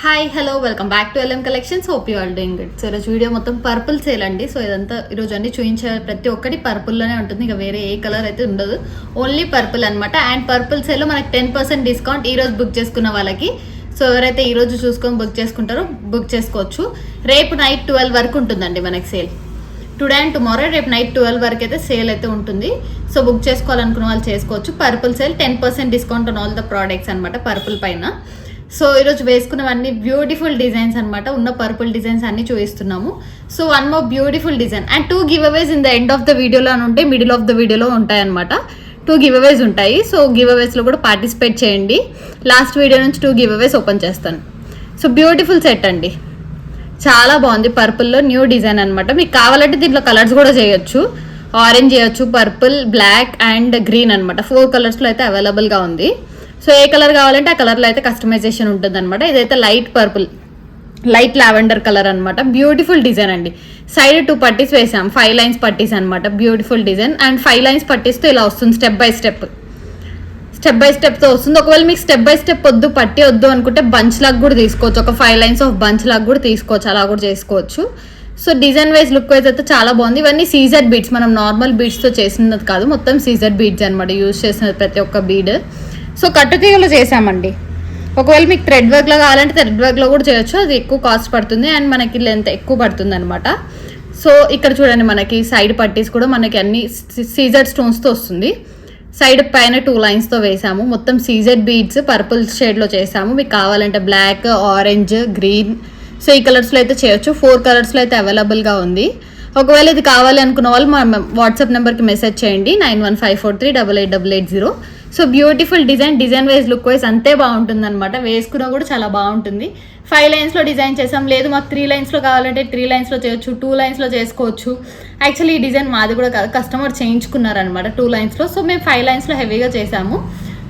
Hi hello welcome back to LM collections. Hope you all doing good. So ఈరోజు video మొత్తం purple sale అండి. So ఇదంతా ఈరోజు అన్ని చూపించే ప్రతి ఒక్కటి పర్పుల్లోనే ఉంటుంది, ఇక వేరే ఏ కలర్ అయితే ఉండదు, ఓన్లీ పర్పుల్ అనమాట. అండ్ పర్పుల్ సేల్లో మనకి 10% డిస్కౌంట్ ఈరోజు బుక్ చేసుకున్న వాళ్ళకి. సో ఎవరైతే ఈరోజు చూసుకొని బుక్ చేసుకుంటారో బుక్ చేసుకోవచ్చు. రేపు నైట్ 12 వరకు ఉంటుందండి మనకి సేల్. టుడే అండ్ టుమారో రేపు నైట్ 12 వరకు అయితే సేల్ అయితే ఉంటుంది. సో బుక్ చేసుకోవాలనుకున్న వాళ్ళు చేసుకోవచ్చు. Purple sale 10% discount on all the products అనమాట పర్పుల్ పైన. సో ఈరోజు వేసుకున్నవన్నీ బ్యూటిఫుల్ డిజైన్స్ అనమాట. ఉన్న పర్పుల్ డిజైన్స్ అన్ని చూపిస్తున్నాము. So one more beautiful design and 2 giveaways in the end of the వీడియోలో అని ఉంటే మిడిల్ ఆఫ్ ద వీడియోలో ఉంటాయి అనమాట. 2 గివ్ అవేస్ ఉంటాయి. సో గివ్ అవేస్లో కూడా పార్టిసిపేట్ చేయండి. లాస్ట్ వీడియో నుంచి 2 గివ్ అవేస్ ఓపెన్ చేస్తాను. సో బ్యూటిఫుల్ సెట్ అండి, చాలా బాగుంది. పర్పుల్లో న్యూ డిజైన్ అనమాట. మీకు కావాలంటే దీంట్లో కలర్స్ కూడా చేయొచ్చు. ఆరెంజ్ చేయొచ్చు, పర్పుల్, బ్లాక్ అండ్ గ్రీన్ అనమాట. 4 కలర్స్లో అయితే అవైలబుల్గా ఉంది. సో ఏ కలర్ కావాలంటే ఆ కలర్లో అయితే కస్టమైజేషన్ ఉంటుంది అనమాట. ఇదైతే light purple, light lavender colour అనమాట. బ్యూటిఫుల్ డిజైన్ అండి. సైడ్ 2 పట్టీస్ వేసాం, 5 లైన్స్ పట్టీస్ అనమాట. బ్యూటిఫుల్ డిజైన్ అండ్ 5 లైన్స్ పట్టీస్తో ఇలా వస్తుంది. స్టెప్ బై స్టెప్తో వస్తుంది. ఒకవేళ మీకు స్టెప్ బై స్టెప్ వద్దు, పట్టి వద్దు అనుకుంటే బంచ్ లాగా కూడా తీసుకోవచ్చు. ఒక 5 లైన్స్ ఆఫ్ బంచ్ లాగా కూడా తీసుకోవచ్చు, అలా కూడా చేసుకోవచ్చు. So design wise, look wise అయితే చాలా బాగుంది. ఇవన్నీ సీజెడ్ బీడ్స్, మనం నార్మల్ బీడ్స్తో చేసినది కాదు, మొత్తం సీజెడ్ బీడ్స్ అనమాట. యూజ్ చేసిన ప్రతి ఒక్క బీడ్. సో కట్టుతీగలో చేసామండి. ఒకవేళ మీకు థ్రెడ్ వర్క్లో కావాలంటే థ్రెడ్ వర్క్లో కూడా చేయొచ్చు, అది ఎక్కువ కాస్ట్ పడుతుంది అండ్ మనకి లెంత్ ఎక్కువ పడుతుంది అనమాట. సో ఇక్కడ చూడండి, మనకి సైడ్ పట్టీస్ కూడా మనకి అన్ని సీజెడ్ స్టోన్స్తో వస్తుంది. సైడ్ పైన 2 లైన్స్తో వేసాము. మొత్తం సీజెడ్ బీడ్స్ పర్పుల్ షేడ్లో చేసాము. మీకు కావాలంటే బ్లాక్, ఆరెంజ్, గ్రీన్, సో ఈ కలర్స్లో అయితే చేయొచ్చు. 4 కలర్స్లో అయితే అవైలబుల్గా ఉంది. ఒకవేళ ఇది కావాలి అనుకున్న వాళ్ళు మా వాట్సాప్ నెంబర్కి మెసేజ్ చేయండి, 9154388880. So beautiful design wise, look wise అంతే బాగుంటుంది అనమాట. వేసుకున్నా కూడా చాలా బాగుంటుంది. 5 లైన్స్లో డిజైన్ చేసాం. లేదు మాకు 3 లైన్స్లో కావాలంటే 3 లైన్స్లో చేయొచ్చు, 2 లైన్స్లో చేసుకోవచ్చు. యాక్చువల్లీ ఈ డిజైన్ మాది కూడా కాదు, కస్టమర్ చేయించుకున్నారనమాట 2 లైన్స్లో. సో మేము 5 లైన్స్లో హెవీగా చేసాము.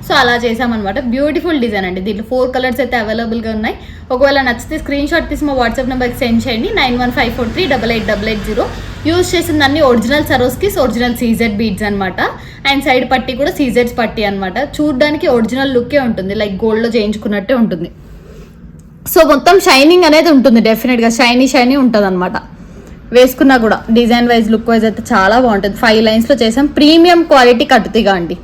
సో అలా చేసామన్నమాట. బ్యూటిఫుల్ డిజైన్ అండి. దీంట్లో 4 కలర్స్ అయితే అవైలబుల్గా ఉన్నాయి. ఒకవేళ నచ్చితే స్క్రీన్ షాట్ తీసి మా వాట్సాప్ నెంబర్కి సెండ్ చేయండి, 9154388880. యూజ్ చేసిందన్నీ original Swarovskis, original CZ beads అనమాట. అండ్ సైడ్ పట్టీ కూడా సీజెడ్స్ పట్టీ అనమాట. చూడడానికి ఒరిజినల్ లుక్కే ఉంటుంది, లైక్ గోల్డ్లో చేయించుకున్నట్టే ఉంటుంది. సో మొత్తం షైనింగ్ అనేది ఉంటుంది, డెఫినెట్గా షైనీ ఉంటుంది అనమాట. వేసుకున్నా కూడా డిజైన్ వైజ్, లుక్ వైజ్ అయితే చాలా బాగుంటుంది. 5 లైన్స్లో చేసాం. ప్రీమియం క్వాలిటీ కట్టుతీగ అండి.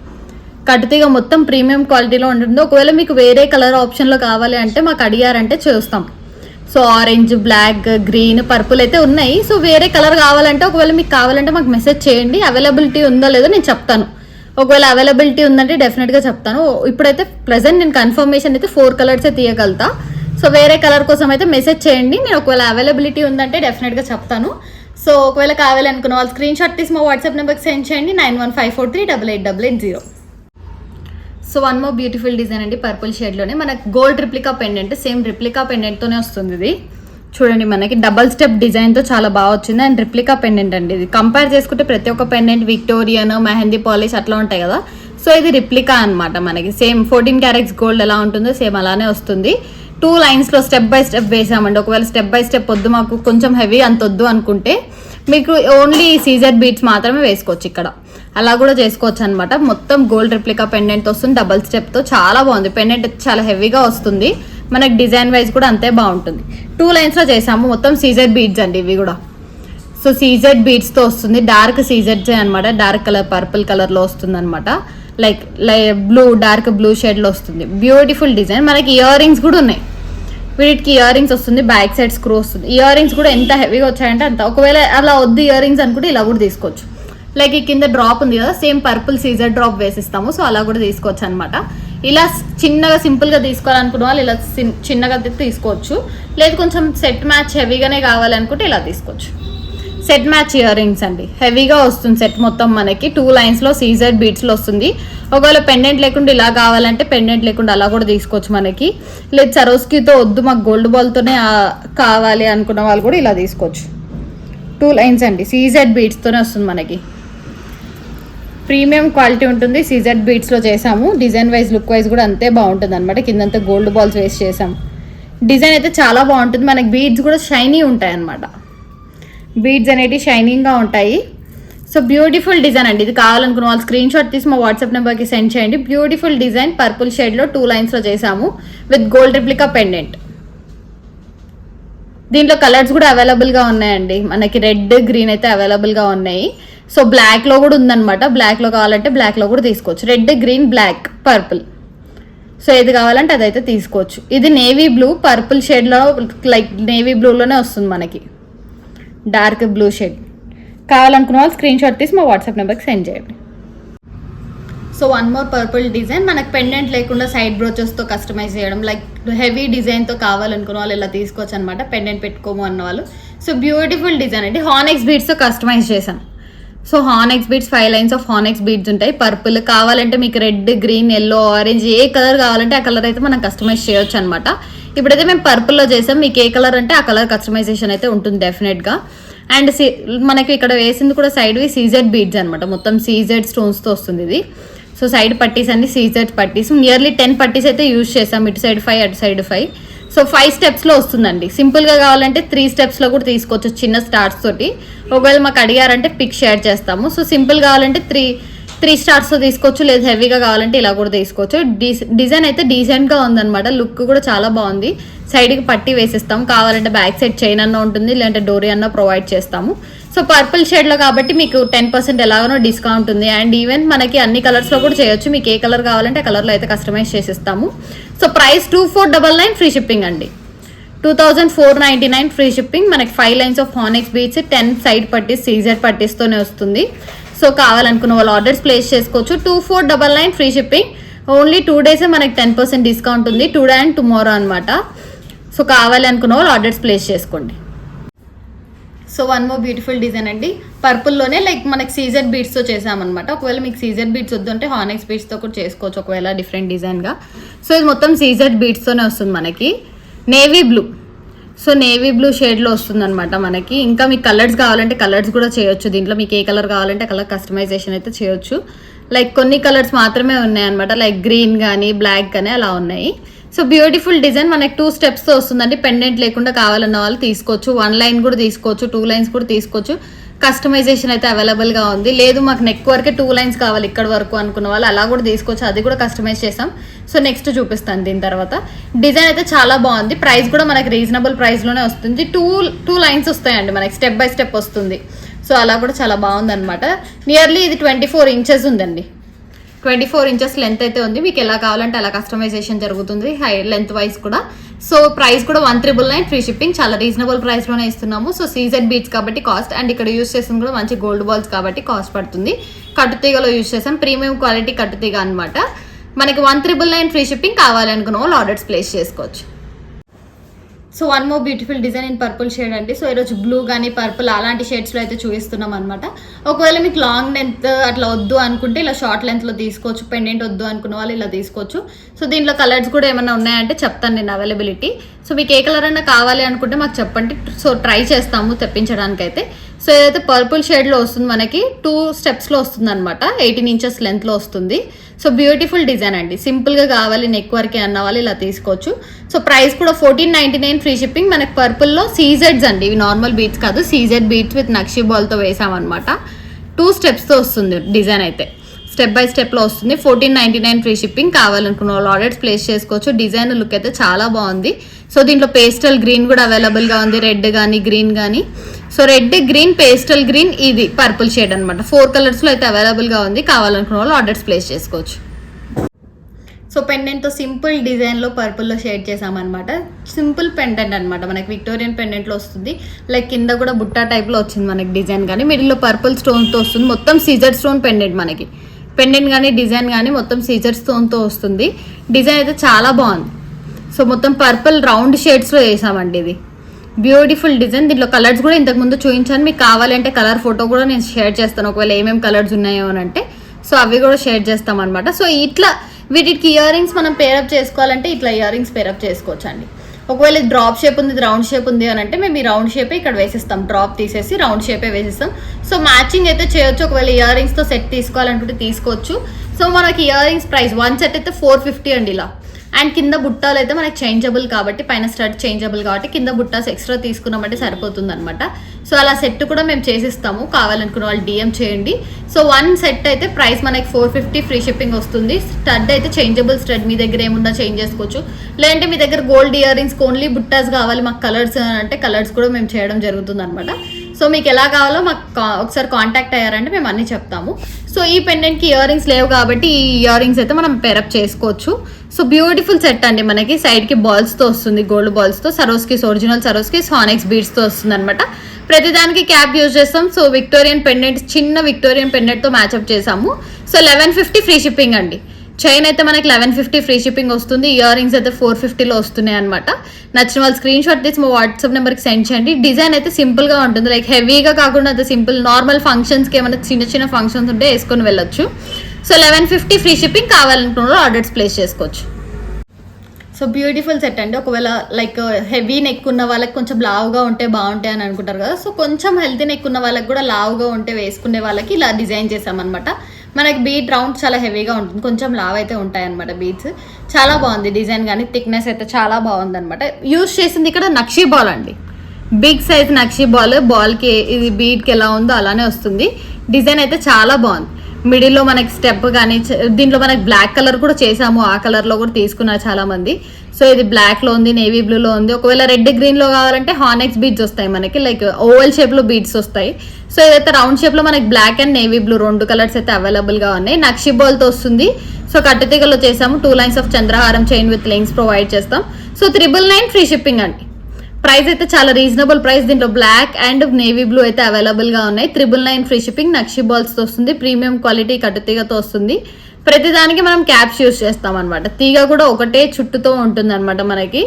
కట్టుతీగ మొత్తం ప్రీమియం క్వాలిటీలో ఉంటుంది. ఒకవేళ మీకు వేరే కలర్ ఆప్షన్లో కావాలి అంటే మాకు అడిగారంటే చూస్తాం. So orange, black, green, purple అయితే ఉన్నాయి. సో వేరే కలర్ కావాలంటే, ఒకవేళ మీకు కావాలంటే మాకు మెసేజ్ చేయండి. అవైలబిలిటీ ఉందో లేదో నేను చెప్తాను. ఒకవేళ అవైలబిలిటీ ఉందంటే డెఫినెట్గా చెప్తాను. ఇప్పుడైతే ప్రెసెంట్ నేను కన్ఫర్మేషన్ అయితే 4 కలర్సే తీయగలుగుతా. సో వేరే కలర్ కోసం అయితే మెసేజ్ చేయండి. నేను ఒకవేళ అవైలబిలిటీ ఉందంటే డెఫినెట్గా చెప్తాను. సో ఒకవేళ కావాలనుకున్న వాళ్ళు స్క్రీన్ షాట్ తీసి మా వాట్సాప్ నెంబర్కి సెండ్ చేయండి, 9154388880. So one more beautiful design అండి. పర్పుల్ షేడ్లోనే మనకి gold replica pendant, same replica పెండెంట్తోనే వస్తుంది. ఇది చూడండి, మనకి డబల్ స్టెప్ డిజైన్తో చాలా బాగా వచ్చింది. అండ్ రిప్లికా పెండెంట్ అండి. ఇది కంపేర్ చేసుకుంటే ప్రతి ఒక్క పెండెంట్ విక్టోరియన్, మెహందీ పాలిష్ అట్లా ఉంటాయి కదా. సో ఇది రిప్లికా అనమాట. మనకి సేమ్ 14 క్యారెట్స్ గోల్డ్ ఎలా ఉంటుందో సేమ్ అలానే వస్తుంది. 2 లైన్స్లో స్టెప్ బై స్టెప్ వేసామండి. ఒకవేళ స్టెప్ బై స్టెప్ వద్దు, మాకు కొంచెం హెవీ అంత వద్దు అనుకుంటే మీకు ఓన్లీ సీజెడ్ బీడ్స్ మాత్రమే వేసుకోవచ్చు. ఇక్కడ అలా కూడా చేసుకోవచ్చు అనమాట. మొత్తం గోల్డ్ రిప్లికా పెండెంట్ వస్తుంది, డబల్ స్టెప్తో చాలా బాగుంది. పెండెంట్ చాలా హెవీగా వస్తుంది. మనకి డిజైన్ వైజ్ కూడా అంతే బాగుంటుంది. 2 లైన్స్లో చేసాము. మొత్తం సీజెడ్ బీడ్స్ అండి ఇవి కూడా. సో సీజెడ్ బీడ్స్తో వస్తుంది. డార్క్ సీజెడ్స్ అనమాట. డార్క్ కలర్, పర్పుల్ కలర్లో వస్తుంది అనమాట. లైక్ బ్లూ, డార్క్ బ్లూ షేడ్లో వస్తుంది. Beautiful design. మనకి ఇయర్ రింగ్స్ కూడా ఉన్నాయి. వీటికి ఇయర్ రింగ్స్ వస్తుంది, బ్యాక్ సైడ్ స్క్రూ వస్తుంది. ఇయర్ రింగ్స్ కూడా ఎంత హెవీగా వచ్చాయంటే అంత. ఒకవేళ అలా వద్దు ఇయర్ రింగ్స్ అనుకుంటే ఇలా కూడా తీసుకోవచ్చు. లైక్ ఈ కింద డ్రాప్ ఉంది కదా, సేమ్ పర్పుల్ సీజర్ డ్రాప్ వేసిస్తాము. సో అలా కూడా తీసుకోవచ్చు అనమాట. ఇలా చిన్నగా సింపుల్గా తీసుకోవాలనుకున్న వాళ్ళు ఇలా చిన్నగా తీసుకోవచ్చు. లేదు కొంచెం సెట్ మ్యాచ్ హెవీగానే కావాలనుకుంటే ఇలా తీసుకోవచ్చు. సెట్ మ్యాచ్ ఇయర్ రింగ్స్ అండి, హెవీగా వస్తుంది సెట్ మొత్తం. మనకి 2 లైన్స్లో సీజర్ బీడ్స్లో వస్తుంది. ఒకవేళ పెండెంట్ లేకుండా ఇలా కావాలంటే పెండెంట్ లేకుండా అలా కూడా తీసుకోవచ్చు మనకి. లేదు సరోస్కితో వద్దు, మాకు గోల్డ్ బాల్తోనే కావాలి అనుకున్న వాళ్ళు కూడా ఇలా తీసుకోవచ్చు. 2 లైన్స్ అండి, సీజెడ్ బీడ్స్తోనే వస్తుంది మనకి. ప్రీమియం క్వాలిటీ ఉంటుంది. సీజెడ్ బీడ్స్లో చేసాము. డిజైన్ వైజ్, లుక్ వైజ్ కూడా అంతే బాగుంటుంది అనమాట. కిందంతా గోల్డ్ బాల్స్ వేస్ట్ చేసాము. డిజైన్ అయితే చాలా బాగుంటుంది. మనకి బీడ్స్ కూడా షైనీ ఉంటాయి అనమాట. బీడ్స్ అనేవి షైనింగ్గా ఉంటాయి. సో బ్యూటిఫుల్ డిజైన్ అండి. ఇది కావాలనుకున్న వాళ్ళు స్క్రీన్ షాట్ తీసి మా వాట్సాప్ నెంబర్కి సెండ్ చేయండి. బ్యూటిఫుల్ డిజైన్ పర్పుల్ షేడ్లో 2 లైన్స్లో చేసాము విత్ గోల్డ్ రిప్లికా పెండెంట్. దీంట్లో కలర్స్ కూడా అవైలబుల్గా ఉన్నాయండి, మనకి రెడ్ గ్రీన్ అయితే అవైలబుల్గా ఉన్నాయి. సో బ్లాక్లో కూడా ఉందన్నమాట, బ్లాక్లో కావాలంటే బ్లాక్లో కూడా తీసుకోవచ్చు. Red green black purple, so ఏది కావాలంటే అదైతే తీసుకోవచ్చు. ఇది నేవీ బ్లూ పర్పుల్ షేడ్లో, లైక్ నేవీ బ్లూలోనే వస్తుంది మనకి, డార్క్ బ్లూ షేడ్. కావాలనుకున్న వాళ్ళు స్క్రీన్ షాట్ తీసి మా వాట్సాప్ నెంబర్కి సెండ్ చేయండి. So one more purple design, మనకు పెండెంట్ లేకుండా సైడ్ బ్రోచెస్తో కస్టమైజ్ చేయడం, లైక్ హెవీ డిజైన్తో కావాలనుకున్న వాళ్ళు ఇలా తీసుకోవచ్చు అనమాట, పెండెంట్ పెట్టుకోము అన్న వాళ్ళు. సో బ్యూటిఫుల్ డిజైన్ అండి, హానెక్స్ బీడ్స్తో కస్టమైజ్ చేశాం. సో హానెక్స్ బీడ్స్ 5 లైన్స్ ఆఫ్ హానెక్స్ బీడ్స్ ఉంటాయి. పర్పుల్ కావాలంటే మీకు రెడ్ గ్రీన్ ఎల్లో ఆరెంజ్ ఏ కలర్ కావాలంటే ఆ కలర్ అయితే మనం కస్టమైజ్ చేయొచ్చు అనమాట. ఇప్పుడైతే మేము పర్పుల్లో చేసాం, మీకు ఏ కలర్ అంటే ఆ కలర్ కస్టమైజేషన్ అయితే ఉంటుంది డెఫినెట్గా. అండ్ మనకి ఇక్కడ వేసింది కూడా సైడ్వి సీజెడ్ బీడ్స్ అనమాట, మొత్తం సీజెడ్ స్టోన్స్తో వస్తుంది ఇది. సో సైడ్ పట్టీస్ అన్ని సీజెడ్ పట్టీస్, నియర్లీ 10 పట్టీస్ అయితే యూజ్ చేసాం, ఇటు సైడ్ 5 అటు సైడ్ 5. సో 5 స్టెప్స్లో వస్తుందండి. సింపుల్గా కావాలంటే 3 స్టెప్స్లో కూడా తీసుకోవచ్చు చిన్న స్టార్ట్స్ తోటి. ఒకవేళ మాకు అడిగారంటే పిక్ షేర్ చేస్తాము. సో సింపుల్ కావాలంటే 3 స్టార్ట్స్తో తీసుకోవచ్చు, లేదా హెవీగా కావాలంటే ఇలా కూడా తీసుకోవచ్చు. డిజైన్ అయితే డీసెంట్గా ఉందన్నమాట, లుక్ కూడా చాలా బాగుంది. సైడ్కి పట్టీ వేసిస్తాము, కావాలంటే బ్యాక్ సైడ్ చైన్ అన్న ఉంటుంది, లేదంటే డోరీ అన్న ప్రొవైడ్ చేస్తాము. సో పర్పుల్ షేడ్లో కాబట్టి మీకు 10% ఎలాగనో డిస్కౌంట్ ఉంది. అండ్ ఈవెన్ మనకి అన్ని కలర్స్లో కూడా చేయొచ్చు, మీకు ఏ కలర్ కావాలంటే ఆ కలర్లో అయితే కస్టమైజ్ చేసిస్తాము. సో ప్రైస్ 2499 ఫ్రీ షిప్పింగ్ అండి, 2499 ఫ్రీ షిప్పింగ్. మనకి 5 లైన్స్ ఆఫ్ హానెక్స్ బీడ్స్, 10 సైడ్ పట్టీస్ సీజెడ్ పట్టీస్తోనే వస్తుంది. సో కావాలనుకున్న వాళ్ళు ఆర్డర్స్ ప్లేస్ చేసుకోవచ్చు. 2499 ఫ్రీ షిప్పింగ్. ఓన్లీ 2 డేసే మనకి 10% డిస్కౌంట్ ఉంది, టుడే అండ్ టుమారో అనమాట. సో కావాలి అనుకున్న వాళ్ళు ఆర్డర్స్ ప్లేస్ చేసుకోండి. So one more beautiful design అండి, పర్పుల్లోనే లైక్ మనకి సీజెడ్ బీడ్స్తో చేసామన్నమాట. ఒకవేళ మీకు సీజెడ్ బీడ్స్ వద్దంటే హానెక్స్ బీడ్స్తో కూడా చేసుకోవచ్చు, ఒకవేళ డిఫరెంట్ డిజైన్గా. సో ఇది మొత్తం సీజెడ్ బీడ్స్తోనే వస్తుంది మనకి, navy blue. So navy blue షేడ్లో వస్తుందన్నమాట మనకి. ఇంకా మీకు కలర్స్ కావాలంటే కలర్స్ కూడా చేయొచ్చు, దీంట్లో మీకు ఏ కలర్ కావాలంటే కలర్ కస్టమైజేషన్ అయితే చేయొచ్చు. లైక్ కొన్ని కలర్స్ మాత్రమే ఉన్నాయన్నమాట, లైక్ గ్రీన్ కానీ బ్లాక్ కానీ అలా ఉన్నాయి. సో బ్యూటిఫుల్ డిజైన్, మనకి 2 స్టెప్స్తో వస్తుందండి, పెండెంట్ లేకుండా కావాలన్న వాళ్ళు తీసుకోవచ్చు. 1 లైన్ కూడా తీసుకోవచ్చు, 2 లైన్స్ కూడా తీసుకోవచ్చు. కస్టమైజేషన్ అయితే అవైలబుల్గా ఉంది. లేదు మాకు నెక్ వరకే 2 లైన్స్ కావాలి ఇక్కడ వరకు అనుకున్న వాళ్ళు అలా కూడా తీసుకోవచ్చు, అది కూడా కస్టమైజ్ చేసాం. సో నెక్స్ట్ చూపిస్తాను దీని తర్వాత. డిజైన్ అయితే చాలా బాగుంది, ప్రైస్ కూడా మనకి రీజనబుల్ ప్రైస్లోనే వస్తుంది. 2 లైన్స్ వస్తాయండి మనకి, స్టెప్ బై స్టెప్ వస్తుంది. సో అలా కూడా చాలా బాగుందన్నమాట. నియర్లీ ఇది 24 ఇంచెస్ ఉందండి, 24 ఇంచెస్ లెంత్ అయితే ఉంది. మీకు ఎలా కావాలంటే అలా కస్టమైజేషన్ జరుగుతుంది, హై లెంత్ వైజ్ కూడా. సో ప్రైస్ కూడా 1999 ఫ్రీ షిప్పింగ్, చాలా రీజనబుల్ ప్రైస్లోనే ఇస్తున్నాము. సో సీజెడ్ బీడ్స్ కాబట్టి కాస్ట్, అండ్ ఇక్కడ యూజ్ చేస్తుంది కూడా మంచి గోల్డ్ బాల్స్ కాబట్టి కాస్ట్ పడుతుంది. కట్టుతీగలో యూజ్ చేసాం, ప్రీమియం క్వాలిటీ కట్టుతీగ అనమాట. మనకి 1999 ఫ్రీ షిప్పింగ్. కావాలనుకున్న వాళ్ళు ఆర్డర్స్ ప్లేస్ చేసుకోవచ్చు. So one more beautiful design in purple shade అండి. సో ఈరోజు బ్లూ కానీ పర్పుల్ అలాంటి షేడ్స్లో అయితే చూపిస్తున్నాం అనమాట. ఒకవేళ మీకు లాంగ్ లెంత్ అట్లా వద్దు అనుకుంటే ఇలా షార్ట్ లెంత్లో తీసుకోవచ్చు, పెండెంట్ వద్దు అనుకున్న వాళ్ళు ఇలా తీసుకోవచ్చు. సో దీంట్లో కలర్స్ కూడా ఏమైనా ఉన్నాయంటే చెప్తాను నేను అవైలబిలిటీ. సో మీకు ఏ కలర్ అయినా కావాలి అనుకుంటే మాకు చెప్పండి, సో ట్రై చేస్తాము తెప్పించడానికైతే. సో ఏదైతే పర్పుల్ షేడ్లో వస్తుంది మనకి 2 స్టెప్స్లో వస్తుంది అనమాట, 18 ఇంచెస్ లెంత్లో వస్తుంది. సో బ్యూటిఫుల్ డిజైన్ అండి, సింపుల్గా కావాలి నెక్ వరకే అన్న వాళ్ళు ఇలా తీసుకోవచ్చు. సో ప్రైస్ కూడా 1499 ఫ్రీ షిప్పింగ్. మనకి పర్పుల్లో సీజెడ్స్ అండి, ఇవి నార్మల్ బీట్స్ కాదు, సీజెడ్ బీట్స్ విత్ నక్షి బాల్తో వేసామన్నమాట. 2 స్టెప్స్తో వస్తుంది డిజైన్ అయితే, స్టెప్ బై స్టెప్లో వస్తుంది. 1499 ఫ్రీ షిప్పింగ్. కావాలనుకున్న వాళ్ళు ఆర్డర్స్ ప్లేస్ చేసుకోవచ్చు. డిజైన్ లుక్ అయితే చాలా బాగుంది. సో దీంట్లో పేస్టల్ గ్రీన్ కూడా అవైలబుల్గా ఉంది, రెడ్ కానీ గ్రీన్ కానీ. So red green pastel green ఇది పర్పుల్ షేడ్ అనమాట, 4 కలర్స్లో అయితే అవైలబుల్గా ఉంది. కావాలనుకున్న వాళ్ళు ఆర్డర్స్ ప్లేస్ చేసుకోవచ్చు. సో పెండెంట్తో సింపుల్ డిజైన్లో పర్పుల్లో షేడ్ చేసామన్నమాట. సింపుల్ పెండెంట్ అనమాట, మనకి విక్టోరియన్ పెండెంట్లో వస్తుంది. లైక్ కింద కూడా బుట్టా టైప్లో వచ్చింది మనకి డిజైన్, కానీ మిడిల్లో పర్పుల్ స్టోన్తో వస్తుంది. మొత్తం సీజర్ స్టోన్ పెండెంట్ మనకి, పెండెంట్ కానీ డిజైన్ కానీ మొత్తం సీజర్ స్టోన్తో వస్తుంది. డిజైన్ అయితే చాలా బాగుంది. సో మొత్తం పర్పుల్ రౌండ్ షేడ్స్లో వేసామండి, ఇది బ్యూటిఫుల్ డిజైన్. దీంట్లో కలర్స్ కూడా ఇంతకుముందు చూపించాను, మీకు కావాలంటే కలర్ ఫోటో కూడా నేను షేర్ చేస్తాను, ఒకవేళ ఏమేమి కలర్స్ ఉన్నాయో అని అంటే. సో అవి కూడా షేర్ చేస్తాం అనమాట. సో ఇట్లా వీటికి ఇయర్ రింగ్స్ మనం పేరప్ చేసుకోవాలంటే ఇట్లా ఇయర్ రింగ్స్ పేరప్ చేసుకోవచ్చు అండి. ఒకవేళ డ్రాప్ షేప్ ఉంది, రౌండ్ షేప్ ఉంది అని అంటే మేము ఈ రౌండ్ షేపే ఇక్కడ వేసిస్తాం, డ్రాప్ తీసేసి రౌండ్ షేపే వేసిస్తాం. సో మ్యాచింగ్ అయితే చేయొచ్చు. ఒకవేళ ఇయర్ రింగ్స్తో సెట్ తీసుకోవాలనుకుంటే తీసుకోవచ్చు. సో మనకి ఇయర్ రింగ్స్ ప్రైస్ 1 సెట్ అయితే 450 అండి. ఇలా అండ్ కింద బుట్టాలు అయితే మనకి చేంజబుల్ కాబట్టి, పైన స్టడ్ చేంజబుల్ కాబట్టి కింద బుట్టాస్ ఎక్స్ట్రా తీసుకున్నామంటే సరిపోతుంది అనమాట. సో అలా సెట్ కూడా మేము చేసిస్తాము, కావాలనుకున్న వాళ్ళు DM చేయండి. సో 1 సెట్ అయితే ప్రైస్ మనకి 450 ఫ్రీ షిప్పింగ్ వస్తుంది. స్టడ్ అయితే చేంజబుల్ స్టడ్, మీ దగ్గర ఏమున్నా చేంజ్ చేసుకోవచ్చు. లేదంటే మీ దగ్గర గోల్డ్ ఇయర్ రింగ్స్ ఓన్లీ బుట్టాస్ కావాలి మాకు కలర్స్ అంటే కలర్స్ కూడా మేము చేయడం జరుగుతుంది అనమాట. సో మీకు ఎలా కావాలో మాకు ఒకసారి కాంటాక్ట్ అయ్యారంటే మేము అన్నీ చెప్తాము. సో ఈ పెండెంట్కి ఇయర్ రింగ్స్ లేవు కాబట్టి ఈ ఇయర్ రింగ్స్ అయితే మనం పేరప్ చేసుకోవచ్చు. సో బ్యూటిఫుల్ సెట్ అండి, మనకి సైడ్కి బాల్స్తో వస్తుంది, గోల్డ్ బాల్స్తో, సరోస్కి ఒరిజినల్ సరోస్కి హానెక్స్ బీడ్స్తో వస్తుంది అనమాట. ప్రతిదానికి క్యాప్ యూజ్ చేస్తాం. సో విక్టోరియన్ పెండెంట్, చిన్న విక్టోరియన్ పెండెంట్తో మ్యాచ్అప్ చేసాము. సో 1150 ఫ్రీ షిప్పింగ్ అండి. చైన్ అయితే మనకి 1150 ఫ్రీ షిప్పింగ్ వస్తుంది. ఇయర్ రింగ్స్ అయితే 450లో వస్తున్నాయి అనమాట. నచ్చిన వాళ్ళు స్క్రీన్ షాట్ తీసి మా వాట్సాప్ నెంబర్కి సెండ్ చేయండి. డిజైన్ అయితే సింపుల్గా ఉంటుంది, లైక్ హెవీగా కాకుండా అయితే సింపుల్, నార్మల్ ఫంక్షన్స్కి ఏమైనా చిన్న చిన్న ఫంక్షన్స్ ఉంటే వేసుకొని వెళ్ళొచ్చు. సో 1150 ఫ్రీ షిప్పింగ్, కావాలనుకున్న ఆర్డర్స్ ప్లేస్ చేసుకోవచ్చు. సో బ్యూటిఫుల్ సెట్ అండి. ఒకవేళ లైక్ హెవీ నెక్ ఉన్న వాళ్ళకి కొంచెం లావుగా ఉంటే బాగుంటాయి అని అనుకుంటారు కదా, సో కొంచెం హెల్తీ నెక్ ఉన్న వాళ్ళకి కూడా లావుగా ఉంటే వేసుకునే వాళ్ళకి ఇలా డిజైన్ చేసామన్నమాట. మనకి బీడ్ రౌండ్ చాలా హెవీగా ఉంటుంది, కొంచెం లావ్ అయితే ఉంటాయి అనమాట బీడ్స్. చాలా బాగుంది డిజైన్, కానీ థిక్నెస్ అయితే చాలా బాగుంది అనమాట. యూజ్ చేసింది ఇక్కడ నక్షీ బాల్ అండి, బిగ్ సైజ్ నక్షీ బాల్. బాల్కి ఇది బీడ్కి ఎలా ఉందో అలానే వస్తుంది. డిజైన్ అయితే చాలా బాగుంది. మిడిల్లో మనకి స్టెప్ కానీ, దీంట్లో మనకి బ్లాక్ కలర్ కూడా చేసాము, ఆ కలర్లో కూడా తీసుకున్నారు చాలామంది. సో ఇది బ్లాక్లో ఉంది, నేవీ బ్లూలో ఉంది. ఒకవేళ రెడ్ గ్రీన్లో కావాలంటే హానెక్స్ బీడ్స్ వస్తాయి మనకి, లైక్ ఓవల్ షేప్లో బీడ్స్ వస్తాయి. సో ఇదైతే రౌండ్ షేప్లో మనకి black and navy blue 2 colours అయితే అవైలబుల్గా ఉన్నాయి. నక్షి బాల్తో వస్తుంది. సో కట్టుతీగలో చేసాము. 2 లైన్స్ ఆఫ్ చంద్రహారం చైన్ విత్ లింక్స్ ప్రొవైడ్ చేస్తాం. సో 999 ఫ్రీ షిప్పింగ్ అండి. ప్రైస్ అయితే చాలా రీజనబుల్ ప్రైస్. దీంట్లో బ్లాక్ అండ్ నేవీ బ్లూ అయితే అవైలబుల్గా ఉన్నాయి. 999 ఫ్రీ షిప్పింగ్. నక్షి బాల్స్తో వస్తుంది. ప్రీమియం క్వాలిటీ కట్టుతీగతో వస్తుంది. ప్రతిదానికి మనం క్యాప్స్ యూజ్ చేస్తాం అనమాట. తీగ కూడా ఒకటే చుట్టుతో ఉంటుంది అనమాట మనకి.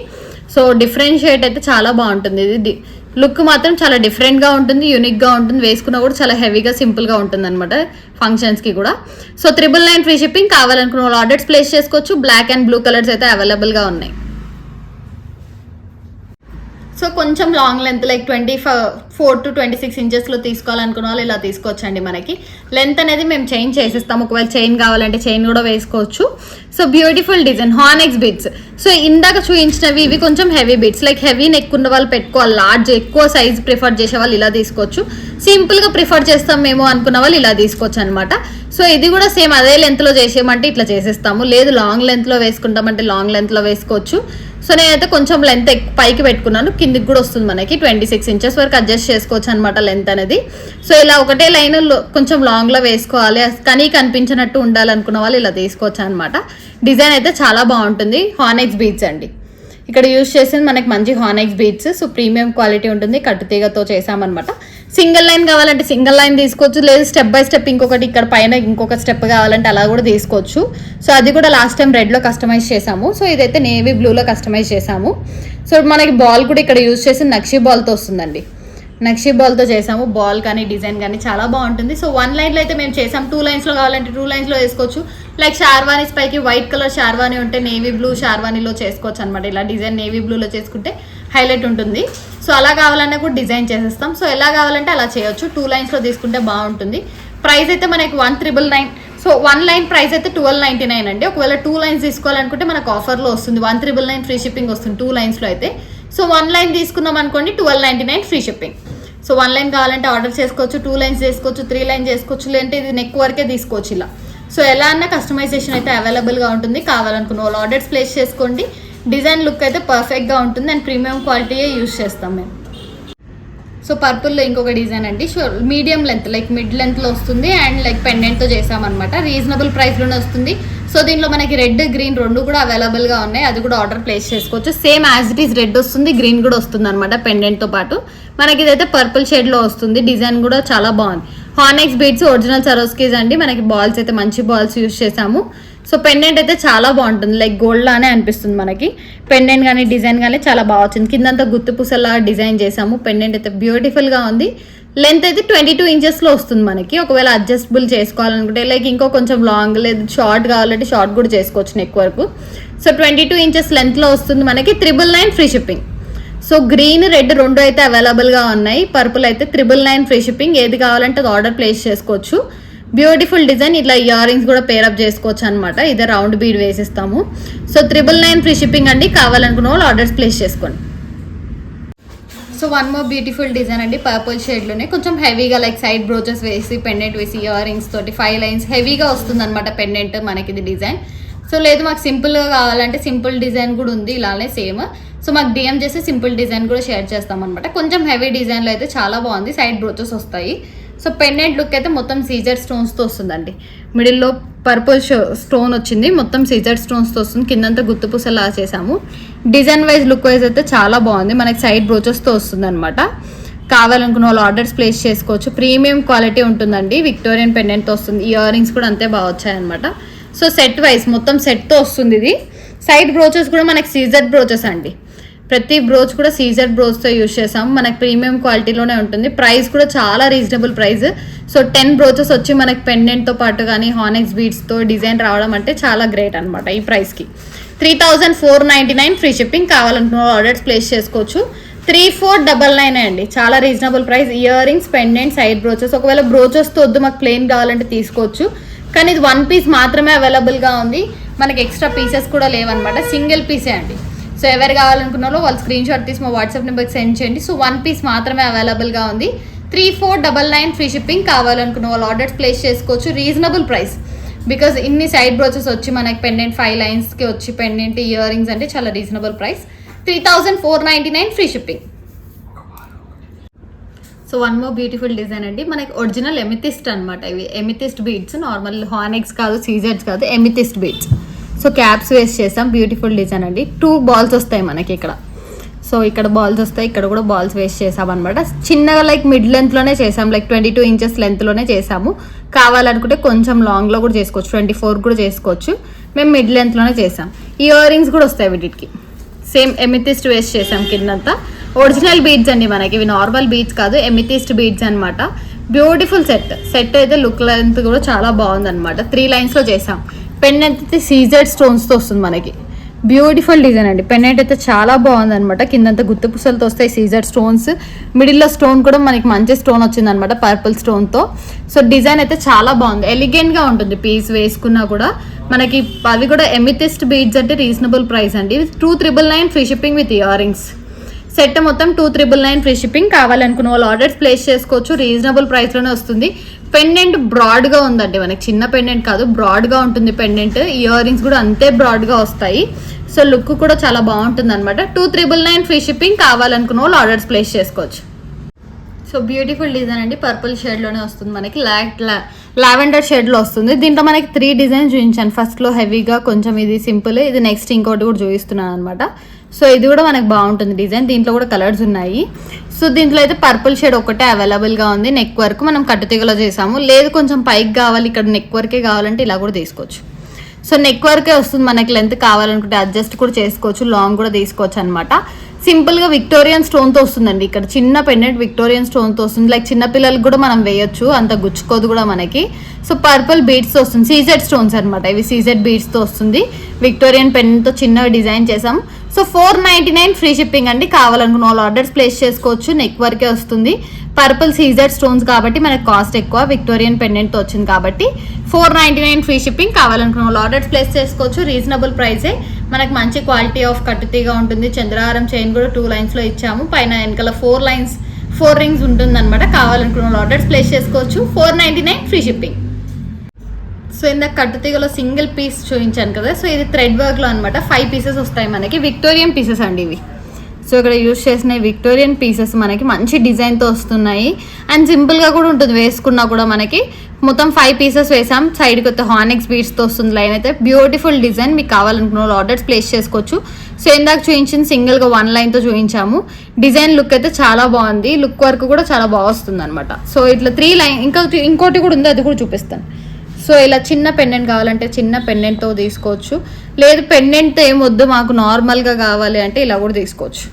సో డిఫరెన్షియేట్ అయితే చాలా బాగుంటుంది. ఇది లుక్ మాత్రం చాలా డిఫరెంట్గా ఉంటుంది, యూనిక్గా ఉంటుంది. వేసుకున్నా కూడా చాలా హెవీగా సింపుల్గా ఉంటుంది అనమాట ఫంక్షన్స్కి కూడా. So 999 free shipping. కావాలనుకున్న వాళ్ళు ఆర్డర్స్ ప్లేస్ చేసుకోవచ్చు. బ్లాక్ అండ్ బ్లూ కలర్స్ అయితే అవైలబుల్గా ఉన్నాయి. సో కొంచెం లాంగ్ లెంత్ లైక్ 24 to 26 ఇంచెస్లో తీసుకోవాలనుకున్న వాళ్ళు ఇలా తీసుకోవచ్చండి. మనకి లెంత్ అనేది మేము చైన్ చేసిస్తాం. ఒకవేళ చైన్ కావాలంటే చైన్ కూడా వేసుకోవచ్చు. సో బ్యూటిఫుల్ డిజైన్ హానెక్స్ బీడ్స్. సో ఇందాక చూపించినవి ఇవి కొంచెం heavy beads, like heavy neck ఉన్న వాళ్ళు పెట్టుకోవాలి, లార్జ్ ఎక్కువ సైజ్ ప్రిఫర్ చేసే వాళ్ళు ఇలా తీసుకోవచ్చు. సింపుల్గా ప్రిఫర్ చేస్తాం మేము అనుకున్న వాళ్ళు ఇలా తీసుకోవచ్చు అనమాట. సో ఇది కూడా సేమ్ అదే లెంత్లో చేసేయమంటే ఇట్లా చేసేస్తాము, లేదు లాంగ్ లెంత్లో వేసుకుంటామంటే లాంగ్ లెంత్లో వేసుకోవచ్చు. సో నేనైతే కొంచెం లెంత్ పైకి పెట్టుకున్నాను, కిందికి కూడా వస్తుంది మనకి 26 ఇంచెస్ వరకు అడ్జస్ట్ చేసుకోవచ్చు అనమాట లెంత్ అనేది. సో ఇలా ఒకటే లైన్ కొంచెం లాంగ్లో వేసుకోవాలి, కానీ కనిపించినట్టు ఉండాలనుకున్న వాళ్ళు ఇలా తీసుకోవచ్చు అనమాట. డిజైన్ అయితే చాలా బాగుంటుంది. హానెక్స్ బీడ్స్ అండి ఇక్కడ యూజ్ చేసింది మనకి మంచి హానెక్స్ బీడ్స్. సో ప్రీమియం క్వాలిటీ ఉంటుంది, కట్టుతీగతో చేసామన్నమాట. సింగిల్ లైన్ కావాలంటే సింగిల్ లైన్ తీసుకోవచ్చు, లేదు స్టెప్ బై స్టెప్ ఇంకొకటి ఇక్కడ పైన ఇంకొక స్టెప్ కావాలంటే అలా కూడా తీసుకోవచ్చు. సో అది కూడా లాస్ట్ టైం రెడ్లో కస్టమైజ్ చేసాము. సో ఇదైతే నేవీ బ్లూలో కస్టమైజ్ చేసాము. సో మనకి బాల్ కూడా ఇక్కడ యూజ్ చేసి నక్షి బాల్తో వస్తుందండి. నక్షి బాల్తో చేసాము. బాల్ కానీ డిజైన్ కానీ చాలా బాగుంటుంది. సో 1 లైన్లో అయితే మేము చేసాం. 2 లైన్స్లో కావాలంటే 2 లైన్స్లో వేసుకోవచ్చు. లైక్ షార్వానీస్ పైకి వైట్ కలర్ షార్వానీ ఉంటే నేవీ బ్లూ షార్వానీలో చేసుకోవచ్చు అనమాట. ఇలా డిజైన్ నేవీ బ్లూలో చేసుకుంటే హైలైట్ ఉంటుంది. సో అలా కావాలన్నా కూడా డిజైన్ చేసేస్తాం. సో ఎలా కావాలంటే అలా చేయొచ్చు. 2 లైన్స్లో తీసుకుంటే బాగుంటుంది. ప్రైస్ అయితే మనకి 1999. సో 1 లైన్ ప్రైస్ అయితే 1299 అండి. ఒకవేళ 2 లైన్స్ తీసుకోవాలనుకుంటే మనకు ఆఫర్లో వస్తుంది 1999 ఫ్రీ షిప్పింగ్ వస్తుంది 2 లైన్స్లో అయితే. సో 1 లైన్ తీసుకున్నాం అనుకోండి 1299 ఫ్రీ షిప్పింగ్. సో 1 లైన్ కావాలంటే ఆర్డర్ చేసుకోవచ్చు, 2 లైన్స్ చేసుకోవచ్చు, 3 లైన్ చేసుకోవచ్చు, లేదంటే ఇది నెక్ వరకే తీసుకోవచ్చు ఇలా. సో ఎలా అన్నా కస్టమైజేషన్ అయితే అవైలబుల్గా ఉంటుంది. కావాలనుకున్న వాళ్ళు ఆర్డర్స్ ప్లేస్ చేసుకోండి. డిజైన్ లుక్ అయితే పర్ఫెక్ట్గా ఉంటుంది అండ్ ప్రీమియం క్వాలిటీయే యూజ్ చేస్తాం మేము. సో పర్పుల్లో ఇంకొక డిజైన్ అండి. So medium length like mid లెంత్లో వస్తుంది అండ్ లైక్ పెండెంట్తో చేసామన్నమాట. రీజనబుల్ ప్రైస్లోనే వస్తుంది. సో దీనిలో మనకి రెడ్ గ్రీన్ 2 కూడా అవైలబుల్గా ఉన్నాయి. అది కూడా ఆర్డర్ ప్లేస్ చేసుకోవచ్చు. Same as it is red వస్తుంది, గ్రీన్ కూడా వస్తుంది అనమాట పెండెంట్తో పాటు. మనకి ఇదైతే పర్పుల్ షేడ్లో వస్తుంది. డిజైన్ కూడా చాలా బాగుంది. హానెక్స్ బీడ్స్ ఒరిజినల్ సరోస్కీస్ అండి. మనకి బాల్స్ అయితే మంచి బాల్స్ యూజ్ చేసాము. సో పెండెంట్ అయితే చాలా బాగుంటుంది, లైక్ గోల్డ్ లానే అనిపిస్తుంది మనకి. పెండెంట్ కానీ డిజైన్ కానీ చాలా బాగా వచ్చింది. కిందంతా గుత్తి పూసలాగా డిజైన్ చేసాము. పెండెంట్ అయితే బ్యూటిఫుల్గా ఉంది. లెంత్ అయితే 22 ఇంచెస్లో వస్తుంది మనకి. ఒకవేళ అడ్జస్టబుల్ చేసుకోవాలనుకుంటే లైక్ ఇంకో కొంచెం లాంగ్ లేదు షార్ట్ కావాలంటే షార్ట్ కూడా చేసుకోవచ్చు నెక్ వరకు. సో 22 ఇంచెస్ లెంత్లో వస్తుంది మనకి. 999 free shipping. So green red 2 అయితే అవైలబుల్గా ఉన్నాయి. పర్పుల్ అయితే 999 ఫ్రీ షిప్పింగ్. ఏది కావాలంటే అది ఆర్డర్ ప్లేస్ చేసుకోవచ్చు. Beautiful design. ఇట్లా ఇయర్ రింగ్స్ కూడా పేరప్ చేసుకోవచ్చు అనమాట. ఇదే రౌండ్ బీడ్ వేసిస్తాము. సో 999 ఫ్రీ షిప్పింగ్ అండి. కావాలనుకున్న వాళ్ళు ఆర్డర్స్ ప్లేస్ చేసుకోండి. So one more beautiful design అండి, పర్పుల్ షేడ్లోనే కొంచెం హెవీగా లైక్ సైడ్ బ్రోచెస్ వేసి పెండెంట్ వేసి ఇయర్ రింగ్స్ తోటి 5 లైన్స్ హెవీగా వస్తుంది అనమాట పెండెంట్ మనకి ఇది డిజైన్. సో లేదు మాకు సింపుల్గా కావాలంటే సింపుల్ డిజైన్ కూడా ఉంది ఇలానే సేమ్. సో మాకు డిఎం చేసి సింపుల్ డిజైన్ కూడా షేర్ చేస్తాం అనమాట. కొంచెం హెవీ డిజైన్లో అయితే చాలా బాగుంది, సైడ్ బ్రోచెస్ వస్తాయి. సో పెండెంట్ లుక్ అయితే మొత్తం సీజర్ స్టోన్స్తో వస్తుందండి. మిడిల్లో పర్పుల్ స్టోన్ వచ్చింది, మొత్తం సీజర్ స్టోన్స్తో వస్తుంది. కిందంతా గుత్తుపూసలా చేసాము. డిజైన్ వైజ్ లుక్ వైజ్ అయితే చాలా బాగుంది. మనకి సైడ్ బ్రోచెస్తో వస్తుంది అనమాట. కావాలనుకున్న వాళ్ళు ఆర్డర్స్ ప్లేస్ చేసుకోవచ్చు. ప్రీమియం క్వాలిటీ ఉంటుందండి. విక్టోరియన్ పెండెంట్తో వస్తుంది. ఇయర్ రింగ్స్ కూడా అంతే బాగా వచ్చాయన్నమాట. సో సెట్ వైజ్ మొత్తం సెట్తో వస్తుంది ఇది. సైడ్ బ్రోచెస్ కూడా మనకి సీజర్ బ్రోచెస్ అండి. ప్రతి బ్రోచ్ కూడా సీజర్ బ్రోచ్తో యూజ్ చేసాం. మనకి ప్రీమియం క్వాలిటీలోనే ఉంటుంది. ప్రైస్ కూడా చాలా రీజనబుల్ ప్రైస్. సో 10 బ్రోచెస్ వచ్చి మనకి పెండెంట్తో పాటు కానీ హానెక్స్ బీడ్స్తో డిజైన్ రావడం అంటే చాలా గ్రేట్ అనమాట. ఈ ప్రైస్కి 3499 ఫ్రీ షిప్పింగ్. కావాలనుకున్న ఆర్డర్స్ ప్లేస్ చేసుకోవచ్చు. 3499 అండి, చాలా reasonable price. Ear rings, pendant, side brooches. ఒకవేళ బ్రోచెస్తో వద్దు మాకు ప్లెయిన్ కావాలంటే తీసుకోవచ్చు. కానీ ఇది 1 పీస్ మాత్రమే అవైలబుల్గా ఉంది. మనకి ఎక్స్ట్రా పీసెస్ కూడా లేవన్నమాట. సింగిల్ పీసే అండి. సో ఎవరు కావాలనుకున్నారో వాళ్ళు స్క్రీన్ షాట్ తీసి మా వాట్సాప్ నెంబర్కి సెండ్ చేయండి. సో 1 పీస్ మాత్రమే అవైలబుల్గా ఉంది. 3499 ఫ్రీ షిప్పింగ్. కావాలనుకున్న వాళ్ళు ఆర్డర్స్ ప్లేస్ చేసుకోవచ్చు. Reasonable price. బికాజ్ ఇన్ని సైడ్ బ్రోచెస్ వచ్చి మనకి పెండెంట్ 5 లైన్స్కి వచ్చి పెండెంట్ ఇయర్ రింగ్స్ అంటే చాలా reasonable price. 3499 free shipping. So one more beautiful design అండి. మనకి ఒరిజినల్ ఎమితిస్ట్ అనమాట. ఇవి ఎమితిస్ట్ బీడ్స్, నార్మల్ హానెక్స్ కాదు, సీజర్స్ కాదు, amethyst beads. So caps waste చేసాం. బ్యూటిఫుల్ డిజైన్ అండి. 2 బాల్స్ వస్తాయి మనకి ఇక్కడ. సో ఇక్కడ బాల్స్ వస్తాయి, ఇక్కడ కూడా బాల్స్ వేస్ట్ చేసాం అనమాట. చిన్నగా లైక్ మిడ్ లెంత్లోనే చేసాం, లైక్ 22 ఇంచెస్ లెంత్లోనే చేసాము. కావాలనుకుంటే కొంచెం లాంగ్లో కూడా చేసుకోవచ్చు, 24 కూడా చేసుకోవచ్చు. మేము మిడ్ లెంత్లోనే చేసాం. ఇయర్ రింగ్స్ కూడా వస్తాయి వీటికి. సేమ్ ఎమితిస్ట్ వేస్ట్ చేసాం కిందంతా. ఒరిజినల్ బీడ్స్ అండి మనకి. ఇవి నార్మల్ బీడ్స్ కాదు, ఎమితిస్ట్ బీడ్స్ అనమాట. బ్యూటిఫుల్ సెట్ అయితే లుక్ లెంత్ కూడా చాలా బాగుంది అనమాట. 3 లైన్స్లో చేసాం. పెండెంట్ అయితే సీజెడ్ స్టోన్స్తో వస్తుంది మనకి. బ్యూటిఫుల్ డిజైన్ అండి. పెండెంట్ అయితే చాలా బాగుంది అనమాట. కిందంతా గుత్త పుసలతో వస్తాయి సీజర్ స్టోన్స్. మిడిల్లో స్టోన్ కూడా మనకి మంచి స్టోన్ వచ్చింది అనమాట, పర్పుల్ స్టోన్తో. సో డిజైన్ అయితే చాలా బాగుంది, ఎలిగెంట్గా ఉంటుంది. పీస్ వేసుకున్నా కూడా మనకి అవి కూడా ఎమితిస్ట్ బీడ్స్ అంటే రీజనబుల్ ప్రైస్ అండి. 2399 free shipping with ear rings. Set మొత్తం 2399 ఫ్రీ షిప్పింగ్. కావాలనుకున్న వాళ్ళు ఆర్డర్స్ ప్లేస్ చేసుకోవచ్చు. రీజనబుల్ ప్రైస్లోనే వస్తుంది. పెండెంట్ బ్రాడ్గా ఉందండి మనకి, చిన్న పెండెంట్ కాదు, బ్రాడ్గా ఉంటుంది పెండెంట్. ఇయర్ రింగ్స్ కూడా అంతే బ్రాడ్గా వస్తాయి. సో లుక్ కూడా చాలా బాగుంటుంది అనమాట. 2399 ఫ్రీ షిప్పింగ్. కావాలనుకున్న వాళ్ళు ఆర్డర్స్ ప్లేస్ చేసుకోవచ్చు. సో బ్యూటిఫుల్ డిజైన్ అండి. పర్పుల్ షేడ్లోనే వస్తుంది మనకి, లావెండర్ షేడ్లో వస్తుంది. దీంట్లో మనకి 3 డిజైన్స్ చూపించాను. ఫస్ట్లో హెవీగా, కొంచెం ఇది సింపుల్, ఇది నెక్స్ట్ ఇంకోటి కూడా చూపిస్తున్నాను అనమాట. సో ఇది కూడా మనకి బాగుంటుంది డిజైన్. దీంట్లో కూడా కలర్స్ ఉన్నాయి. సో దీంట్లో అయితే పర్పుల్ షేడ్ ఒకటే అవైలబుల్గా ఉంది. నెక్ వర్క్ మనం కట్టుతీగలో చేసాము. లేదు కొంచెం పైకి కావాలి, ఇక్కడ నెక్ వర్కే కావాలంటే ఇలా కూడా తీసుకోవచ్చు. సో నెక్ వర్కే వస్తుంది మనకి. లెంత్ కావాలనుకుంటే అడ్జస్ట్ కూడా చేసుకోవచ్చు, లాంగ్ కూడా తీసుకోవచ్చు అనమాట. సింపుల్గా విక్టోరియన్ స్టోన్తో వస్తుందండి. ఇక్కడ చిన్న పెండెంట్ విక్టోరియన్ స్టోన్తో వస్తుంది. లైక్ చిన్న పిల్లలకి కూడా మనం వేయొచ్చు, అంత గుచ్చుకోదు కూడా మనకి. సో పర్పుల్ బీడ్స్తో వస్తుంది. సీజెడ్ స్టోన్స్ అనమాట ఇవి. సీజెడ్ బీడ్స్తో వస్తుంది. విక్టోరియన్ పెండెంట్తో చిన్న డిజైన్ చేసాం. సో 499 ఫ్రీ షిప్పింగ్ అండి. కావాలనుకున్న వాళ్ళు ఆర్డర్స్ ప్లేస్ చేసుకోవచ్చు. నెక్ వర్కే వస్తుంది. పర్పుల్ సీజెడ్ స్టోన్స్ కాబట్టి మనకి కాస్ట్ ఎక్కువ. విక్టోరియన్ పెండెంట్తో వచ్చింది కాబట్టి 499 ఫ్రీ షిప్పింగ్. కావాలనుకున్న వాళ్ళు ఆర్డర్స్ ప్లేస్ చేసుకోవచ్చు. రీజనబుల్ ప్రైసే. మనకి మంచి క్వాలిటీ ఆఫ్ కట్టుతీగా ఉంటుంది. చంద్రహారం చైన్ కూడా 2 లైన్స్లో ఇచ్చాము. పైన వెనకాల 4 రింగ్స్ ఉంటుంది అనమాట. కావాలనుకున్న వాళ్ళు ఆర్డర్స్ ప్లేస్ చేసుకోవచ్చు. 499 ఫ్రీ షిప్పింగ్. సో ఇందాక కట్టుతీగలో సింగిల్ పీస్ చూపించాను కదా. సో ఇది థ్రెడ్ వర్క్లో అనమాట. 5 పీసెస్ వస్తాయి మనకి. విక్టోరియన్ పీసెస్ అండి ఇవి. సో ఇక్కడ యూజ్ చేసిన విక్టోరియన్ పీసెస్ మనకి మంచి డిజైన్తో వస్తున్నాయి. అండ్ సింపుల్గా కూడా ఉంటుంది వేసుకున్నా కూడా. మనకి మొత్తం 5 పీసెస్ వేసాం. సైడ్కి వస్తే హానెక్స్ బీడ్స్తో వస్తుంది లైన్ అయితే. Beautiful design. మీకు కావాలనుకున్న వాళ్ళు ఆర్డర్స్ ప్లేస్ చేసుకోవచ్చు. సో ఇందాక చూపించింది సింగిల్గా 1 లైన్తో చూపించాము. డిజైన్ లుక్ అయితే చాలా బాగుంది. లుక్ వర్క్ కూడా చాలా బాగా వస్తుంది అనమాట. సో ఇట్లా 3 లైన్ ఇంకోటి కూడా ఉంది, అది కూడా చూపిస్తాను. సో ఇలా చిన్న పెండెంట్ కావాలంటే చిన్న పెండెంట్తో తీసుకోవచ్చు. లేదు పెండెంట్ ఏమొద్దు మాకు నార్మల్గా కావాలి అంటే ఇలా కూడా తీసుకోవచ్చు.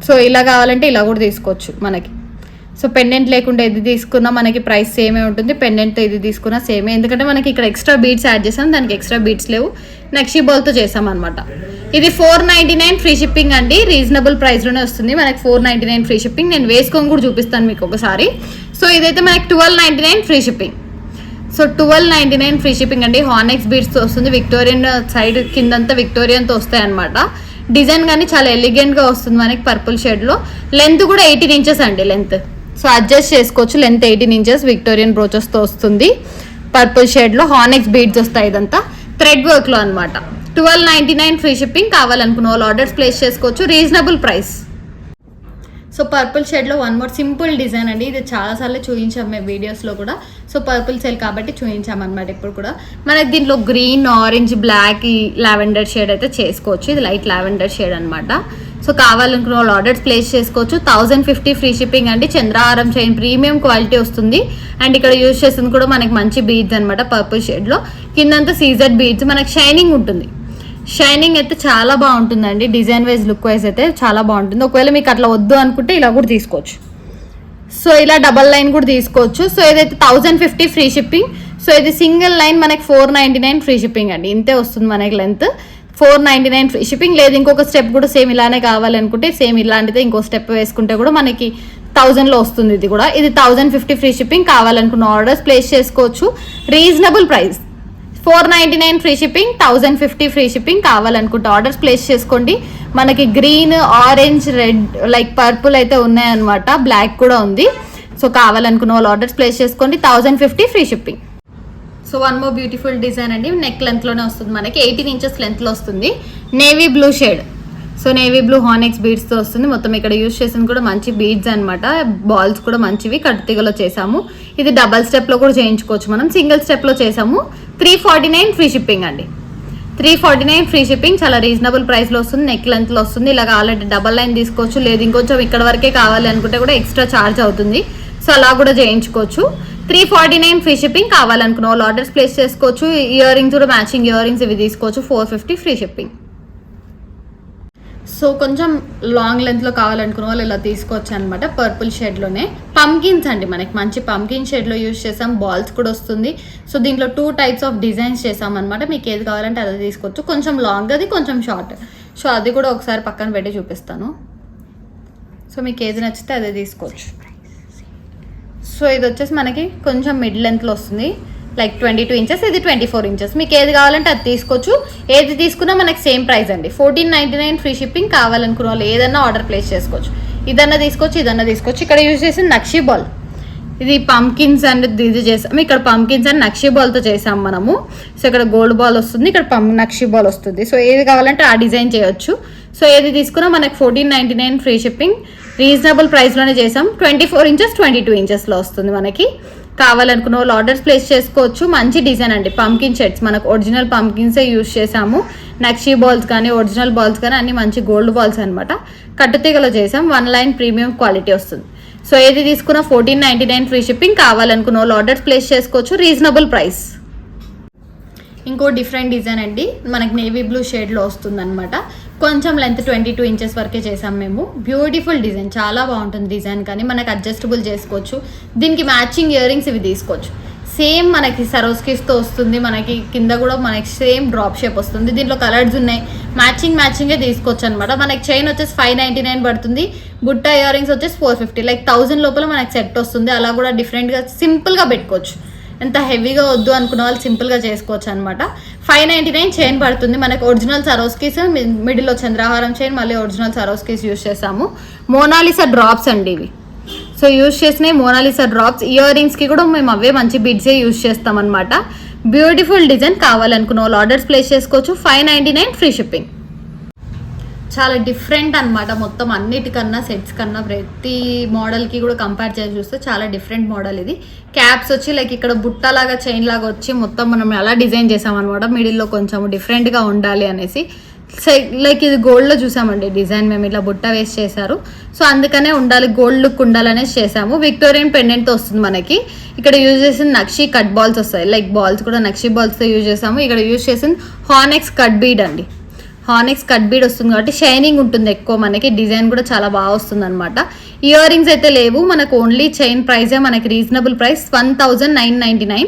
సో ఇలా కావాలంటే ఇలా కూడా తీసుకోవచ్చు మనకి. సో పెండెంట్ లేకుండా ఇది తీసుకున్నా మనకి ప్రైస్ సేమే ఉంటుంది. పెండెంట్తో ఇది తీసుకున్నా సేమే. ఎందుకంటే మనకి ఇక్కడ ఎక్స్ట్రా బీడ్స్ యాడ్ చేసాం, దానికి ఎక్స్ట్రా బీడ్స్ లేవు. నక్షీ బాల్తో చేసాం అనమాట. ఇది 499 ఫ్రీ షిప్పింగ్ అండి. రీజనబుల్ ప్రైస్లోనే వస్తుంది మనకి. 499 ఫ్రీ షిప్పింగ్. నేను వేసుకొని కూడా చూపిస్తాను మీకు ఒకసారి. సో ఇదైతే మనకి 1299 free shipping. So 1299 free shipping అండి. హానెక్స్ బీడ్స్తో వస్తుంది. విక్టోరియన్ సైడ్ కిందంతా విక్టోరియన్తో వస్తాయి అనమాట. డిజైన్ కానీ చాలా ఎలిగెంట్గా వస్తుంది మనకి పర్పుల్ షేడ్లో. లెంత్ కూడా 18 ఇంచెస్ అండి లెంత్. సో అడ్జస్ట్ చేసుకోవచ్చు. లెంత్ 18 ఇంచెస్ విక్టోరియన్ బ్రోచెస్తో వస్తుంది. పర్పుల్ షేడ్లో హానెక్స్ బీడ్స్ వస్తాయి. ఇదంతా థ్రెడ్ వర్క్లో అనమాట. 1299 ఫ్రీ షిప్పింగ్. కావాలనుకున్న వాళ్ళు ఆర్డర్స్ ప్లేస్ చేసుకోవచ్చు. Reasonable price. సో పర్పుల్ షేడ్లో వన్ మోర్ సింపుల్ డిజైన్ అండి. ఇది చాలాసార్లు చూపించాము మేము వీడియోస్లో కూడా. సో పర్పుల్ సేల్ కాబట్టి చూపించామన్నమాట. ఇప్పుడు కూడా మనకి దీంట్లో green, orange, black, lavender shade అయితే చేసుకోవచ్చు. ఇది లైట్ లావెండర్ షేడ్ అనమాట. సో కావాలనుకున్న వాళ్ళు ఆర్డర్స్ ప్లేస్ చేసుకోవచ్చు. 1050 ఫ్రీ షిప్పింగ్ అండి. చంద్రహారం చైన్ ప్రీమియం క్వాలిటీ వస్తుంది. అండ్ ఇక్కడ యూజ్ చేస్తుంది కూడా మనకి మంచి బీడ్స్ అనమాట. పర్పుల్ షేడ్లో కిందంతా సీజెడ్ బీడ్స్. మనకి షైనింగ్ ఉంటుంది. షైనింగ్ అయితే చాలా బాగుంటుందండి. డిజైన్ వైజ్, లుక్ వైజ్ అయితే చాలా బాగుంటుంది. ఒకవేళ మీకు అట్లా వద్దు అనుకుంటే ఇలా కూడా తీసుకోవచ్చు. సో ఇలా డబల్ లైన్ కూడా తీసుకోవచ్చు. సో ఇదైతే 1050 ఫ్రీ షిప్పింగ్. సో ఇది సింగిల్ లైన్ మనకి 499 ఫ్రీ షిప్పింగ్ అండి. ఇంతే వస్తుంది మనకి లెంత్. 499 free shipping. లేదు ఇంకొక స్టెప్ కూడా సేమ్ ఇలానే కావాలనుకుంటే సేమ్ ఇలాంటిదే ఇంకో స్టెప్ వేసుకుంటే కూడా మనకి 1000లో వస్తుంది. ఇది కూడా ఇది 1050 ఫ్రీ షిప్పింగ్. కావాలనుకున్న ఆర్డర్స్ ప్లేస్ చేసుకోవచ్చు. Reasonable price. 499 free shipping, 1050 free shipping. కావాలనుకుంటే ఆర్డర్స్ ప్లేస్ చేసుకోండి. మనకి green, orange, red, like purple అయితే ఉన్నాయన్నమాట. బ్లాక్ కూడా ఉంది. సో కావాలనుకున్న వాళ్ళు ఆర్డర్స్ ప్లేస్ చేసుకోండి. 1050 free shipping. So one more beautiful design అండి. నెక్ లెంత్లోనే వస్తుంది మనకి. 18 ఇంచెస్ లెంత్లో వస్తుంది. Navy blue shade. So navy blue హానెక్స్ బీడ్స్తో వస్తుంది. మొత్తం ఇక్కడ యూజ్ చేసింది కూడా మంచి బీడ్స్ అనమాట. బాల్స్ కూడా మంచివి కట్టుతీగలో చేసాము. ఇది డబల్ స్టెప్లో కూడా చేయించుకోవచ్చు. మనం సింగిల్ స్టెప్లో చేసాము. 349 ఫ్రీ షిప్పింగ్ అండి. 349 ఫ్రీ షిప్పింగ్. చాలా రీజనబుల్ ప్రైస్లో వస్తుంది. నెక్ లెంత్లో వస్తుంది. ఇలాగ ఆల్రెడీ డబల్ లైన్ తీసుకోవచ్చు. లేదు ఇంకొంచెం ఇక్కడ వరకే కావాలి అనుకుంటే కూడా ఎక్స్ట్రా ఛార్జ్ అవుతుంది. సో అలా కూడా చేయించుకోవచ్చు. 349 ఫ్రీ షిప్పింగ్. కావాలనుకున్న వాళ్ళు ఆర్డర్స్ ప్లేస్ చేసుకోవచ్చు. ఇయర్ రింగ్స్ కూడా మ్యాచింగ్ ఇయర్ రింగ్స్ ఇవి తీసుకోవచ్చు. 450 ఫ్రీ షిప్పింగ్. సో కొంచెం లాంగ్ లెంత్లో కావాలనుకున్న వాళ్ళు ఇలా తీసుకోవచ్చు అనమాట. పర్పుల్ షేడ్లోనే పంకిన్స్ అండి. మనకి మంచి పంకిన్ షేడ్లో యూజ్ చేసాం. బాల్స్ కూడా వస్తుంది. సో దీంట్లో 2 టైప్స్ ఆఫ్ డిజైన్స్ చేసాం అనమాట. మీకు ఏది కావాలంటే అది తీసుకోవచ్చు. కొంచెం లాంగ్, అది కొంచెం షార్ట్. సో అది కూడా ఒకసారి పక్కన పెట్టి చూపిస్తాను. సో మీకు ఏది నచ్చితే అదే తీసుకోవచ్చు. సో ఇది వచ్చేసి మనకి కొంచెం మిడ్ లెంత్లో వస్తుంది. లైక్ 22 ఇంచెస్, ఇది 24 ఇంచెస్. మీకు ఏది కావాలంటే అది తీసుకోవచ్చు. ఏది తీసుకున్నా మనకి సేమ్ ప్రైస్ అండి. 1499 ఫ్రీ షిప్పింగ్. కావాలనుకున్న వాళ్ళు ఏదన్నా ఆర్డర్ ప్లేస్ చేసుకోవచ్చు. ఇదన్నా తీసుకోవచ్చు, ఇదన్నా తీసుకోవచ్చు. ఇక్కడ యూజ్ చేసిన నక్షీ బాల్. ఇది పంకిన్స్ అండ్ ఇది చేసాము. ఇక్కడ పంకిన్స్ అండ్ నక్షీ బాల్తో చేసాము మనము. సో ఇక్కడ గోల్డ్ బాల్ వస్తుంది, ఇక్కడ నక్షీ బాల్ వస్తుంది. సో ఏది కావాలంటే ఆ డిజైన్ చేయొచ్చు. సో ఏది తీసుకున్నా మనకి 1499 ఫ్రీ షిప్పింగ్. రీజనబుల్ ప్రైస్లోనే చేసాం. 24 ఇంచెస్, 22 ఇంచెస్లో వస్తుంది మనకి. కావాలనుకున్న వాళ్ళు ఆర్డర్స్ ప్లేస్ చేసుకోవచ్చు. మంచి డిజైన్ అండి. పంకిన్ షర్ట్స్ మనకు ఒరిజినల్ పంకిన్సే యూజ్ చేసాము. నక్షీ బాల్స్ కానీ ఒరిజినల్ బాల్స్ కానీ అన్ని మంచి గోల్డ్ బాల్స్ అనమాట. కట్టుతీగలో చేసాం. 1 లైన్ ప్రీమియం క్వాలిటీ వస్తుంది. సో ఏది తీసుకున్నా 1499 ఫ్రీ షిప్పింగ్. కావాలనుకున్న వాళ్ళు ఆర్డర్స్ ప్లేస్ చేసుకోవచ్చు. Reasonable price. ఇంకో డిఫరెంట్ డిజైన్ అండి. మనకి నేవీ బ్లూ షేడ్లో వస్తుంది అనమాట. కొంచెం లెంత్ 22 ఇంచెస్ వరకే చేసాం మేము. బ్యూటిఫుల్ డిజైన్, చాలా బాగుంటుంది డిజైన్. కానీ మనకి అడ్జస్టబుల్ చేసుకోవచ్చు. దీనికి మ్యాచింగ్ ఇయర్ రింగ్స్ ఇవి తీసుకోవచ్చు. సేమ్ మనకి సరోస్కిస్తో వస్తుంది. మనకి కింద కూడా మనకి సేమ్ డ్రాప్ షేప్ వస్తుంది. దీంట్లో కలర్స్ ఉన్నాయి. మ్యాచింగే తీసుకోవచ్చు అనమాట. మనకి చైన్ వచ్చేసి 599 పడుతుంది. బుట్ట ఇయర్ రింగ్స్ వచ్చేసి 450. లైక్ 1000 లోపల మనకి సెట్ వస్తుంది. అలా కూడా డిఫరెంట్గా సింపుల్గా పెట్టుకోవచ్చు. ఎంత హెవీగా వద్దు అనుకున్న వాళ్ళు సింపుల్గా చేసుకోవచ్చు అనమాట. 599 చైన్ పడుతుంది. మనకి ఒరిజినల్ సరోస్కీస్, మిడిల్లో చంద్రహారం చైన్, మళ్ళీ ఒరిజినల్ సరోస్కీస్ యూజ్ చేసాము. మోనాలిసా డ్రాప్స్ అండి ఇవి. సో యూజ్ చేసినవి మోనాలిసా డ్రాప్స్. ఇయర్ రింగ్స్కి కూడా మేము అవే మంచి బిడ్సే యూజ్ చేస్తాం అనమాట. Beautiful design. కావాలనుకున్న వాళ్ళు ఆర్డర్స్ ప్లేస్ చేసుకోవచ్చు. 599 ఫ్రీ షిప్పింగ్. చాలా డిఫరెంట్ అనమాట. మొత్తం అన్నిటికన్నా సెట్స్ కన్నా ప్రతి మోడల్కి కూడా కంపేర్ చేసి చూస్తే చాలా డిఫరెంట్ మోడల్ ఇది. క్యాప్స్ వచ్చి లైక్ ఇక్కడ బుట్టలాగా చైన్ లాగా వచ్చి మొత్తం మనం అలా డిజైన్ చేసామన్నమాట. మిడిల్లో కొంచెం డిఫరెంట్గా ఉండాలి అనేసి. లైక్ ఇది గోల్డ్లో చూసామండి డిజైన్. మేము ఇట్లా బుట్ట వేసి చేశారు. సో అందుకనే ఉండాలి, గోల్డ్ లుక్ ఉండాలనేసి చేసాము. విక్టోరియన్ పెండెంట్తో వస్తుంది మనకి. ఇక్కడ యూజ్ చేసిన నక్షీ కట్ బాల్స్ వస్తాయి. లైక్ బాల్స్ కూడా నక్షీ బాల్స్తో యూజ్ చేసాము. ఇక్కడ యూజ్ చేసిన హానెక్స్ కట్ బీడ్ అండి. హానెక్స్ కట్ బీడ్ వస్తుంది కాబట్టి షైనింగ్ ఉంటుంది ఎక్కువ. మనకి డిజైన్ కూడా చాలా బాగా వస్తుంది అనమాట. ఇయర్ రింగ్స్ అయితే లేవు మనకు. ఓన్లీ చైన్ ప్రైజే మనకి. Reasonable price 1999.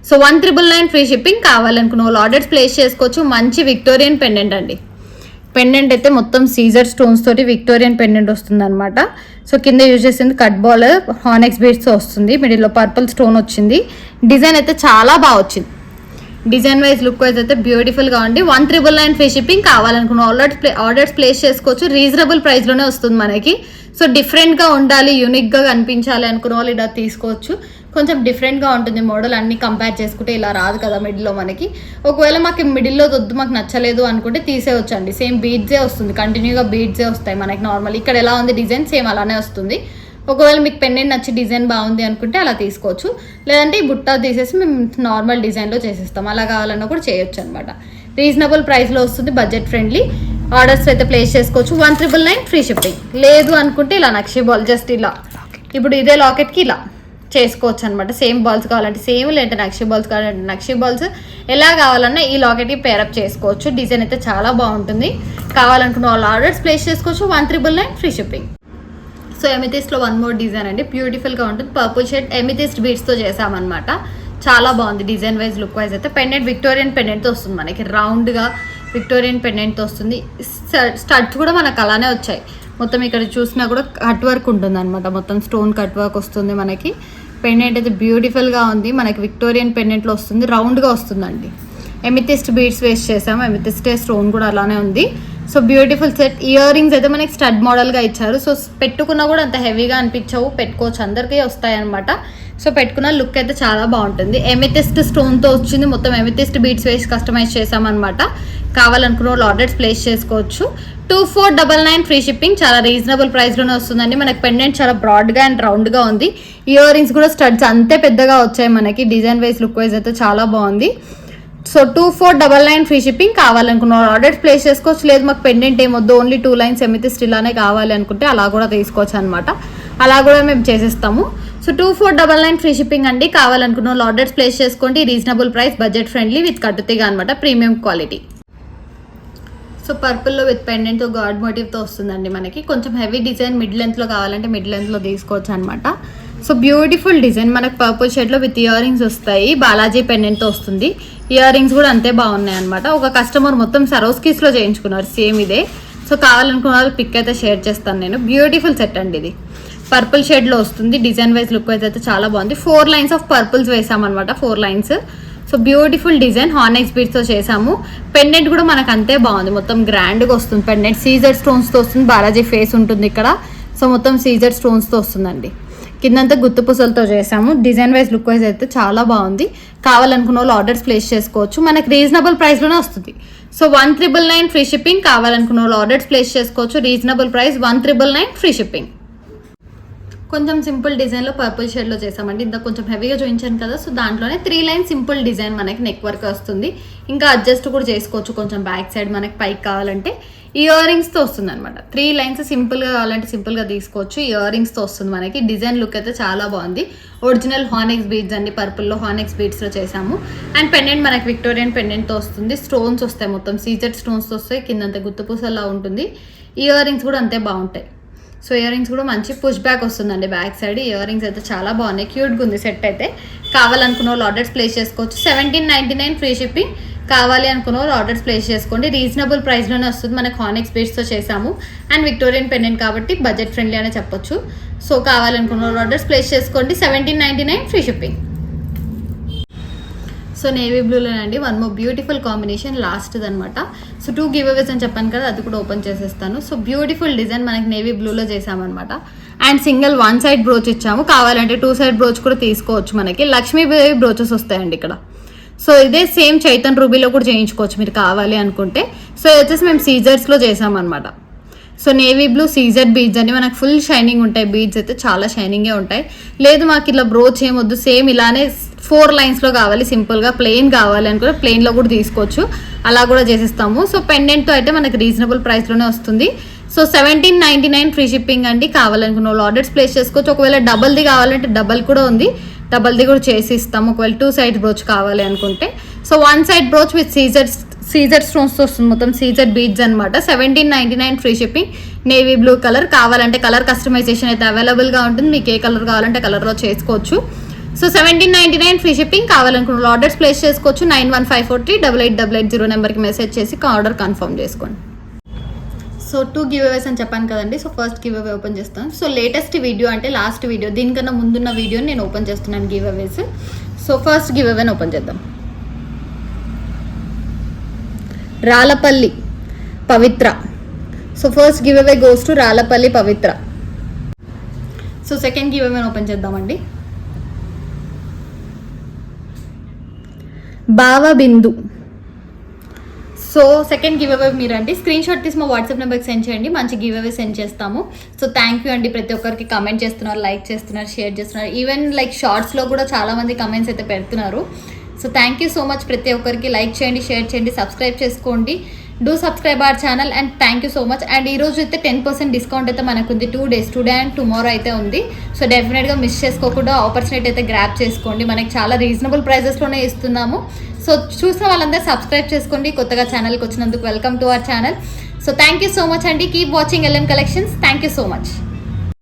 So 1999 free shipping. కావాలనుకున్న వాళ్ళు ఆర్డర్స్ ప్లేస్ చేసుకోవచ్చు. మంచి విక్టోరియన్ పెండెంట్ అండి. పెండెంట్ అయితే మొత్తం సీజర్ స్టోన్స్ తోటి విక్టోరియన్ పెండెంట్ వస్తుంది అనమాట. సో కింద యూజ్ చేసింది కట్ బాల్ హానెక్స్ బీడ్స్ వస్తుంది. మిడిల్లో పర్పుల్ స్టోన్ వచ్చింది. డిజైన్ అయితే చాలా బాగా వచ్చింది. డిజైన్ వైజ్ లుక్ వైజ్ అయితే బ్యూటిఫుల్గా ఉంది. 1399 ఫ్రీ షిప్పింగ్. కావాలనుకున్న ఆర్డర్స్ ప్లేస్ చేసుకోవచ్చు. రీజనబుల్ ప్రైస్లోనే వస్తుంది మనకి. సో డిఫరెంట్గా ఉండాలి, యూనిక్గా కనిపించాలి అనుకున్న వాళ్ళు ఇలా తీసుకోవచ్చు. కొంచెం డిఫరెంట్గా ఉంటుంది మోడల్. అన్ని కంపేర్ చేసుకుంటే ఇలా రాదు కదా మిడిల్లో మనకి. ఒకవేళ మాకు మిడిల్లో వద్దు, మాకు నచ్చలేదు అనుకుంటే తీసేయొచ్చండి. సేమ్ బీడ్సే వస్తుంది, కంటిన్యూగా బీడ్సే వస్తాయి మనకి. నార్మల్ ఇక్కడ ఎలా ఉంది డిజైన్ సేమ్ అలానే వస్తుంది. ఒకవేళ మీకు పెండెంట్ నచ్చి డిజైన్ బాగుంది అనుకుంటే అలా తీసుకోవచ్చు. లేదంటే ఈ బుట్ట తీసేసి మేము నార్మల్ డిజైన్లో చేసేస్తాం. అలా కావాలన్నా కూడా చేయొచ్చు అనమాట. రీజనబుల్ ప్రైస్లో వస్తుంది, బడ్జెట్ ఫ్రెండ్లీ. ఆర్డర్స్ అయితే ప్లేస్ చేసుకోవచ్చు. 1399 ఫ్రీ షిప్పింగ్. లేదు అనుకుంటే ఇలా నక్షి బాల్ జస్ట్ ఇలా ఇప్పుడు ఇదే లాకెట్కి ఇలా చేసుకోవచ్చు అనమాట. సేమ్ బాల్స్ కావాలంటే సేమ్, లేదంటే నక్షి బాల్స్ కావాలంటే నక్షి బాల్స్, ఎలా కావాలన్నా ఈ లాకెట్కి పేరప్ చేసుకోవచ్చు. డిజైన్ అయితే చాలా బాగుంటుంది. కావాలనుకున్న వాళ్ళు ఆర్డర్స్ ప్లేస్ చేసుకోవచ్చు. 1399 ఫ్రీ షిప్పింగ్. సో ఎమిథిస్ట్లో వన్ మోర్ డిజైన్ అండి, బ్యూటిఫుల్గా ఉంటుంది. పర్పుల్ షేడ్ ఎమిథిస్ట్ బీడ్స్తో చేసామన్నమాట. చాలా బాగుంది డిజైన్ వైజ్ లుక్ వైజ్ అయితే. పెండెంట్ విక్టోరియన్ పెండెంట్తో వస్తుంది మనకి, రౌండ్గా విక్టోరియన్ పెండెంట్తో వస్తుంది. స్టడ్స్ కూడా మనకు అలానే వచ్చాయి. మొత్తం ఇక్కడ చూసినా కూడా కట్ వర్క్ ఉంటుంది అనమాట. మొత్తం స్టోన్ కట్ వర్క్ వస్తుంది మనకి. పెండెంట్ అయితే బ్యూటిఫుల్గా ఉంది. మనకి విక్టోరియన్ పెండెంట్లో వస్తుంది, రౌండ్గా వస్తుందండి. ఎమిథిస్ట్ బీడ్స్ వేస్ట్ చేసాము. ఎమిథిస్ట్ స్టోన్ కూడా అలానే ఉంది. So beautiful set. Ear rings అయితే మనకి స్టడ్ మోడల్గా ఇచ్చారు. సో పెట్టుకున్నా కూడా అంత హెవీగా అనిపించవు, పెట్టుకోవచ్చు, అందరికీ వస్తాయి అనమాట. సో పెట్టుకున్న లుక్ అయితే చాలా బాగుంటుంది. ఎమిథిస్ట్ స్టోన్తో వచ్చింది. మొత్తం ఎమిథిస్ట్ బీడ్స్ వేసి కస్టమైజ్ చేసామన్నమాట. కావాలనుకున్న వాళ్ళు ఆర్డర్స్ ప్లేస్ చేసుకోవచ్చు. 2499 ఫ్రీ షిప్పింగ్. చాలా రీజనబుల్ ప్రైస్లోనే వస్తుందండి. మనకి పెండెంట్ చాలా బ్రాడ్గా అండ్ రౌండ్గా ఉంది. ఇయర్ రింగ్స్ కూడా స్టడ్స్ అంతే పెద్దగా వచ్చాయి మనకి. డిజైన్ వైజ్ లుక్ వైజ్ అయితే చాలా బాగుంది. So 2499 free shipping. కావాలనుకున్న ఆర్డర్స్ ప్లేస్ చేసుకోవచ్చు. లేదు మాకు పెండెంట్ ఏమొద్దు, ఓన్లీ 2 లైన్స్ ఎమిథిస్ట్ ఇలానే కావాలి అనుకుంటే అలా కూడా తీసుకోవచ్చు అనమాట. అలా కూడా మేము చేసేస్తాము. సో 2499 ఫ్రీ షిప్పింగ్ అండి. కావాలనుకున్న వాళ్ళు ఆర్డర్స్ ప్లేస్ చేసుకోండి. Reasonable price, budget friendly, with కట్టుతీగా అనమాట, ప్రీమియం క్వాలిటీ. సో పర్పుల్లో విత్ పెండెంట్తో గాడ్ మోటివ్తో వస్తుందండి మనకి. కొంచెం హెవీ డిజైన్ మిడ్ లెంత్లో కావాలంటే మిడ్ లెంత్లో తీసుకోవచ్చు అనమాట. So beautiful design. మనకు పర్పుల్ షేడ్లో విత్ ఇయర్ రింగ్స్ వస్తాయి. బాలాజీ పెండెంట్తో వస్తుంది. ఇయర్ రింగ్స్ కూడా అంతే బాగున్నాయి అనమాట. ఒక కస్టమర్ మొత్తం సరోస్కీస్లో చేయించుకున్నారు సేమ్ ఇదే. సో కావాలనుకున్న వాళ్ళు పిక్ అయితే షేర్ చేస్తాను నేను. బ్యూటిఫుల్ సెట్ అండి ఇది. పర్పుల్ షేడ్లో వస్తుంది. డిజైన్ వైజ్ లుక్ వైజ్ అయితే చాలా బాగుంది. 4 లైన్స్ ఆఫ్ పర్పుల్స్ వేసామన్నమాట, 4 లైన్స్. So beautiful design. హానెక్స్ బీడ్స్తో చేసాము. పెండెంట్ కూడా మనకు అంతే బాగుంది. మొత్తం గ్రాండ్గా వస్తుంది పెండెంట్. సీజర్ స్టోన్స్తో వస్తుంది. బాలాజీ ఫేస్ ఉంటుంది ఇక్కడ. సో మొత్తం సీజర్ స్టోన్స్తో వస్తుందండి. కిందంతా గుత్తు పూసలతో చేసాము. డిజైన్ వైజ్ లుక్ వైజ్ అయితే చాలా బాగుంది. కావాలనుకున్న వాళ్ళు ఆర్డర్స్ ప్లేస్ చేసుకోవచ్చు. మనకి రీజనబుల్ ప్రైస్లోనే వస్తుంది. So 1399 free shipping. కావాలనుకున్న వాళ్ళు ఆర్డర్స్ ప్లేస్ చేసుకోవచ్చు. Reasonable price, 1399 free shipping. కొంచెం సింపుల్ డిజైన్లో పర్పుల్ షేడ్లో చేసామండి. ఇంత కొంచెం హెవీగా చూపించాను కదా, సో దాంట్లోనే 3 లైన్ సింపుల్ డిజైన్ మనకి నెక్ వర్క్ వస్తుంది. ఇంకా అడ్జస్ట్ కూడా చేసుకోవచ్చు కొంచెం బ్యాక్ సైడ్ మనకి పైకి కావాలంటే. ఇయర్ రింగ్స్తో వస్తుంది అనమాట. 3 లైన్స్ సింపుల్గా కావాలంటే సింపుల్గా తీసుకోవచ్చు. ఇయర్ రింగ్స్తో వస్తుంది మనకి. డిజైన్ లుక్ అయితే చాలా బాగుంది. ఒరిజినల్ హానెక్స్ బీడ్స్ అండి, పర్పుల్లో హానెక్స్ బీడ్స్లో చేసాము. అండ్ పెండెంట్ మనకి విక్టోరియన్ పెండెంట్తో వస్తుంది. స్టోన్స్ వస్తాయి, మొత్తం సీజెడ్ స్టోన్స్తో వస్తాయి. కిందంతా గుత్తపూసలా ఉంటుంది. ఇయర్ రింగ్స్ కూడా అంతే బాగుంటాయి. సో ఇయర్ రింగ్స్ కూడా మంచి పుష్ బ్యాక్ వస్తుందండి బ్యాక్ సైడ్. ఇయర్ రింగ్స్ అయితే చాలా బాగున్నాయి, క్యూట్గా ఉంది సెట్ అయితే. కావాలనుకున్న వాళ్ళు ఆర్డర్స్ ప్లేస్ చేసుకోవచ్చు. 1799 ఫ్రీ షిప్పింగ్. కావాలి అనుకున్న వాళ్ళు ఆర్డర్స్ ప్లేస్ చేసుకోండి. రీజనబుల్ ప్రైస్లోనే వస్తుంది. మనకు హానెక్స్ బీడ్స్తో చేసాము అండ్ విక్టోరియన్ పెండెంట్ కాబట్టి బడ్జెట్ ఫ్రెండ్లీ అనే చెప్పొచ్చు. సో కావాలనుకున్న వాళ్ళు ఆర్డర్స్ ప్లేస్ చేసుకోండి. 1799 ఫ్రీ షిప్పింగ్. సో నేవీ బ్లూలోనండి వన్ మోర్ బ్యూటిఫుల్ కాంబినేషన్ లాస్ట్ది అనమాట. సో 2 గివ్ అవేస్ అని చెప్పాను కదా, అది కూడా ఓపెన్ చేసేస్తాను. సో బ్యూటిఫుల్ డిజైన్ మనకి నేవీ బ్లూలో చేసామన్నమాట. అండ్ సింగిల్ 1 సైడ్ బ్రోచ్ ఇచ్చాము. కావాలంటే 2 సైడ్ బ్రోచ్ కూడా తీసుకోవచ్చు. మనకి లక్ష్మీదేవి బ్రోచెస్ వస్తాయండి ఇక్కడ. సో ఇదే సేమ్ చైతన్ రూబీలో కూడా చేయించుకోవచ్చు మీరు కావాలి అనుకుంటే. సో ఇది వచ్చేసి మేము సీజర్స్లో చేసామన్నమాట. సో నేవీ బ్లూ సీజర్ బీడ్స్ అని మనకు ఫుల్ షైనింగ్ ఉంటాయి. బీడ్స్ అయితే చాలా షైనింగే ఉంటాయి. లేదు మాకు ఇలా బ్రోచ్ ఏమొద్దు, సేమ్ ఇలానే 4 లైన్స్లో కావాలి, సింపుల్గా ప్లెయిన్ కావాలి అనుకుంటే ప్లెయిన్లో కూడా తీసుకోవచ్చు. అలా కూడా చేసిస్తాము. సో పెండెంట్తో అయితే మనకి రీజనబుల్ ప్రైస్లోనే వస్తుంది. సో 1799 ఫ్రీ షిప్పింగ్ అండి. కావాలనుకున్న వాళ్ళు ఆర్డర్స్ ప్లేస్ చేసుకోవచ్చు. ఒకవేళ డబల్ది కావాలంటే డబల్ కూడా ఉంది, డబల్ది కూడా చేసి ఇస్తాము. ఒకవేళ 2 సైడ్ బ్రోచ్ కావాలి అనుకుంటే. సో 1 సైడ్ బ్రోచ్ విత్ సీజర్ స్టోన్స్తో వస్తుంది. మొత్తం సీజర్ బీడ్స్ అనమాట. 1799 free shipping. Navy blue colour. కావాలంటే కలర్ కస్టమైజేషన్ అయితే అవైలబుల్గా ఉంటుంది. మీకు ఏ కలర్ కావాలంటే కలర్లో చేసుకోవచ్చు. So 1799 free shipping. కావాలనుకున్న ఆర్డర్స్ ప్లేస్ చేసుకోవచ్చు. 9154388880 నెంబర్కి మెసేజ్ చేసి ఆర్డర్ కన్ఫర్మ్ చేసుకోండి. సో 2 గివ్ అవేస్ అని చెప్పాను కదండి. So first giveaway open చేస్తాను. సో లేటెస్ట్ వీడియో అంటే లాస్ట్ వీడియో, దీనికన్నా ముందున్న వీడియోని నేను ఓపెన్ చేస్తున్నాను గివ్ అవేస్. సో ఫస్ట్ గివ్ అవేని ఓపెన్ చేద్దాం. Ralapalli Pavitra. So first giveaway goes to Ralapalli Pavitra. So second గివ్ అవేని ఓపెన్ చేద్దామండి. Bava Bindu. So second giveaway మీరండి స్క్రీన్ షాట్ తీసి మా వాట్సాప్ నెంబర్కి సెండ్ చేయండి, మంచి గివ్ అవే సెండ్ చేస్తాము. సో థ్యాంక్ యూ అండి. ప్రతి ఒక్కరికి కమెంట్ చేస్తున్నారు, లైక్ చేస్తున్నారు, షేర్ చేస్తున్నారు. ఈవెన్ లైక్ షార్ట్స్లో కూడా చాలామంది కమెంట్స్ అయితే పెడుతున్నారు. So thank you so much. ప్రతి ఒక్కరికి లైక్ చేయండి, షేర్ చేయండి, సబ్స్క్రైబ్ చేసుకోండి. Do subscribe our channel and thank you so much. And ఈరోజు అయితే 10% డిస్కౌంట్ అయితే మనకు ఉంది. 2 days, టుడే అండ్ టుమారో అయితే ఉంది. సో డెఫినెట్గా మిస్ చేసుకోకుండా ఆపర్చునిటీ అయితే గ్రాప్ చేసుకోండి. మనకి చాలా రీజనబుల్ ప్రైజెస్లోనే ఇస్తున్నాము. సో చూసిన వాళ్ళందరూ సబ్స్క్రైబ్ చేసుకోండి. కొత్తగా ఛానల్కి వచ్చినందుకు welcome to our channel. So thank you so much అండి. Keep watching LN collections. Thank you so much.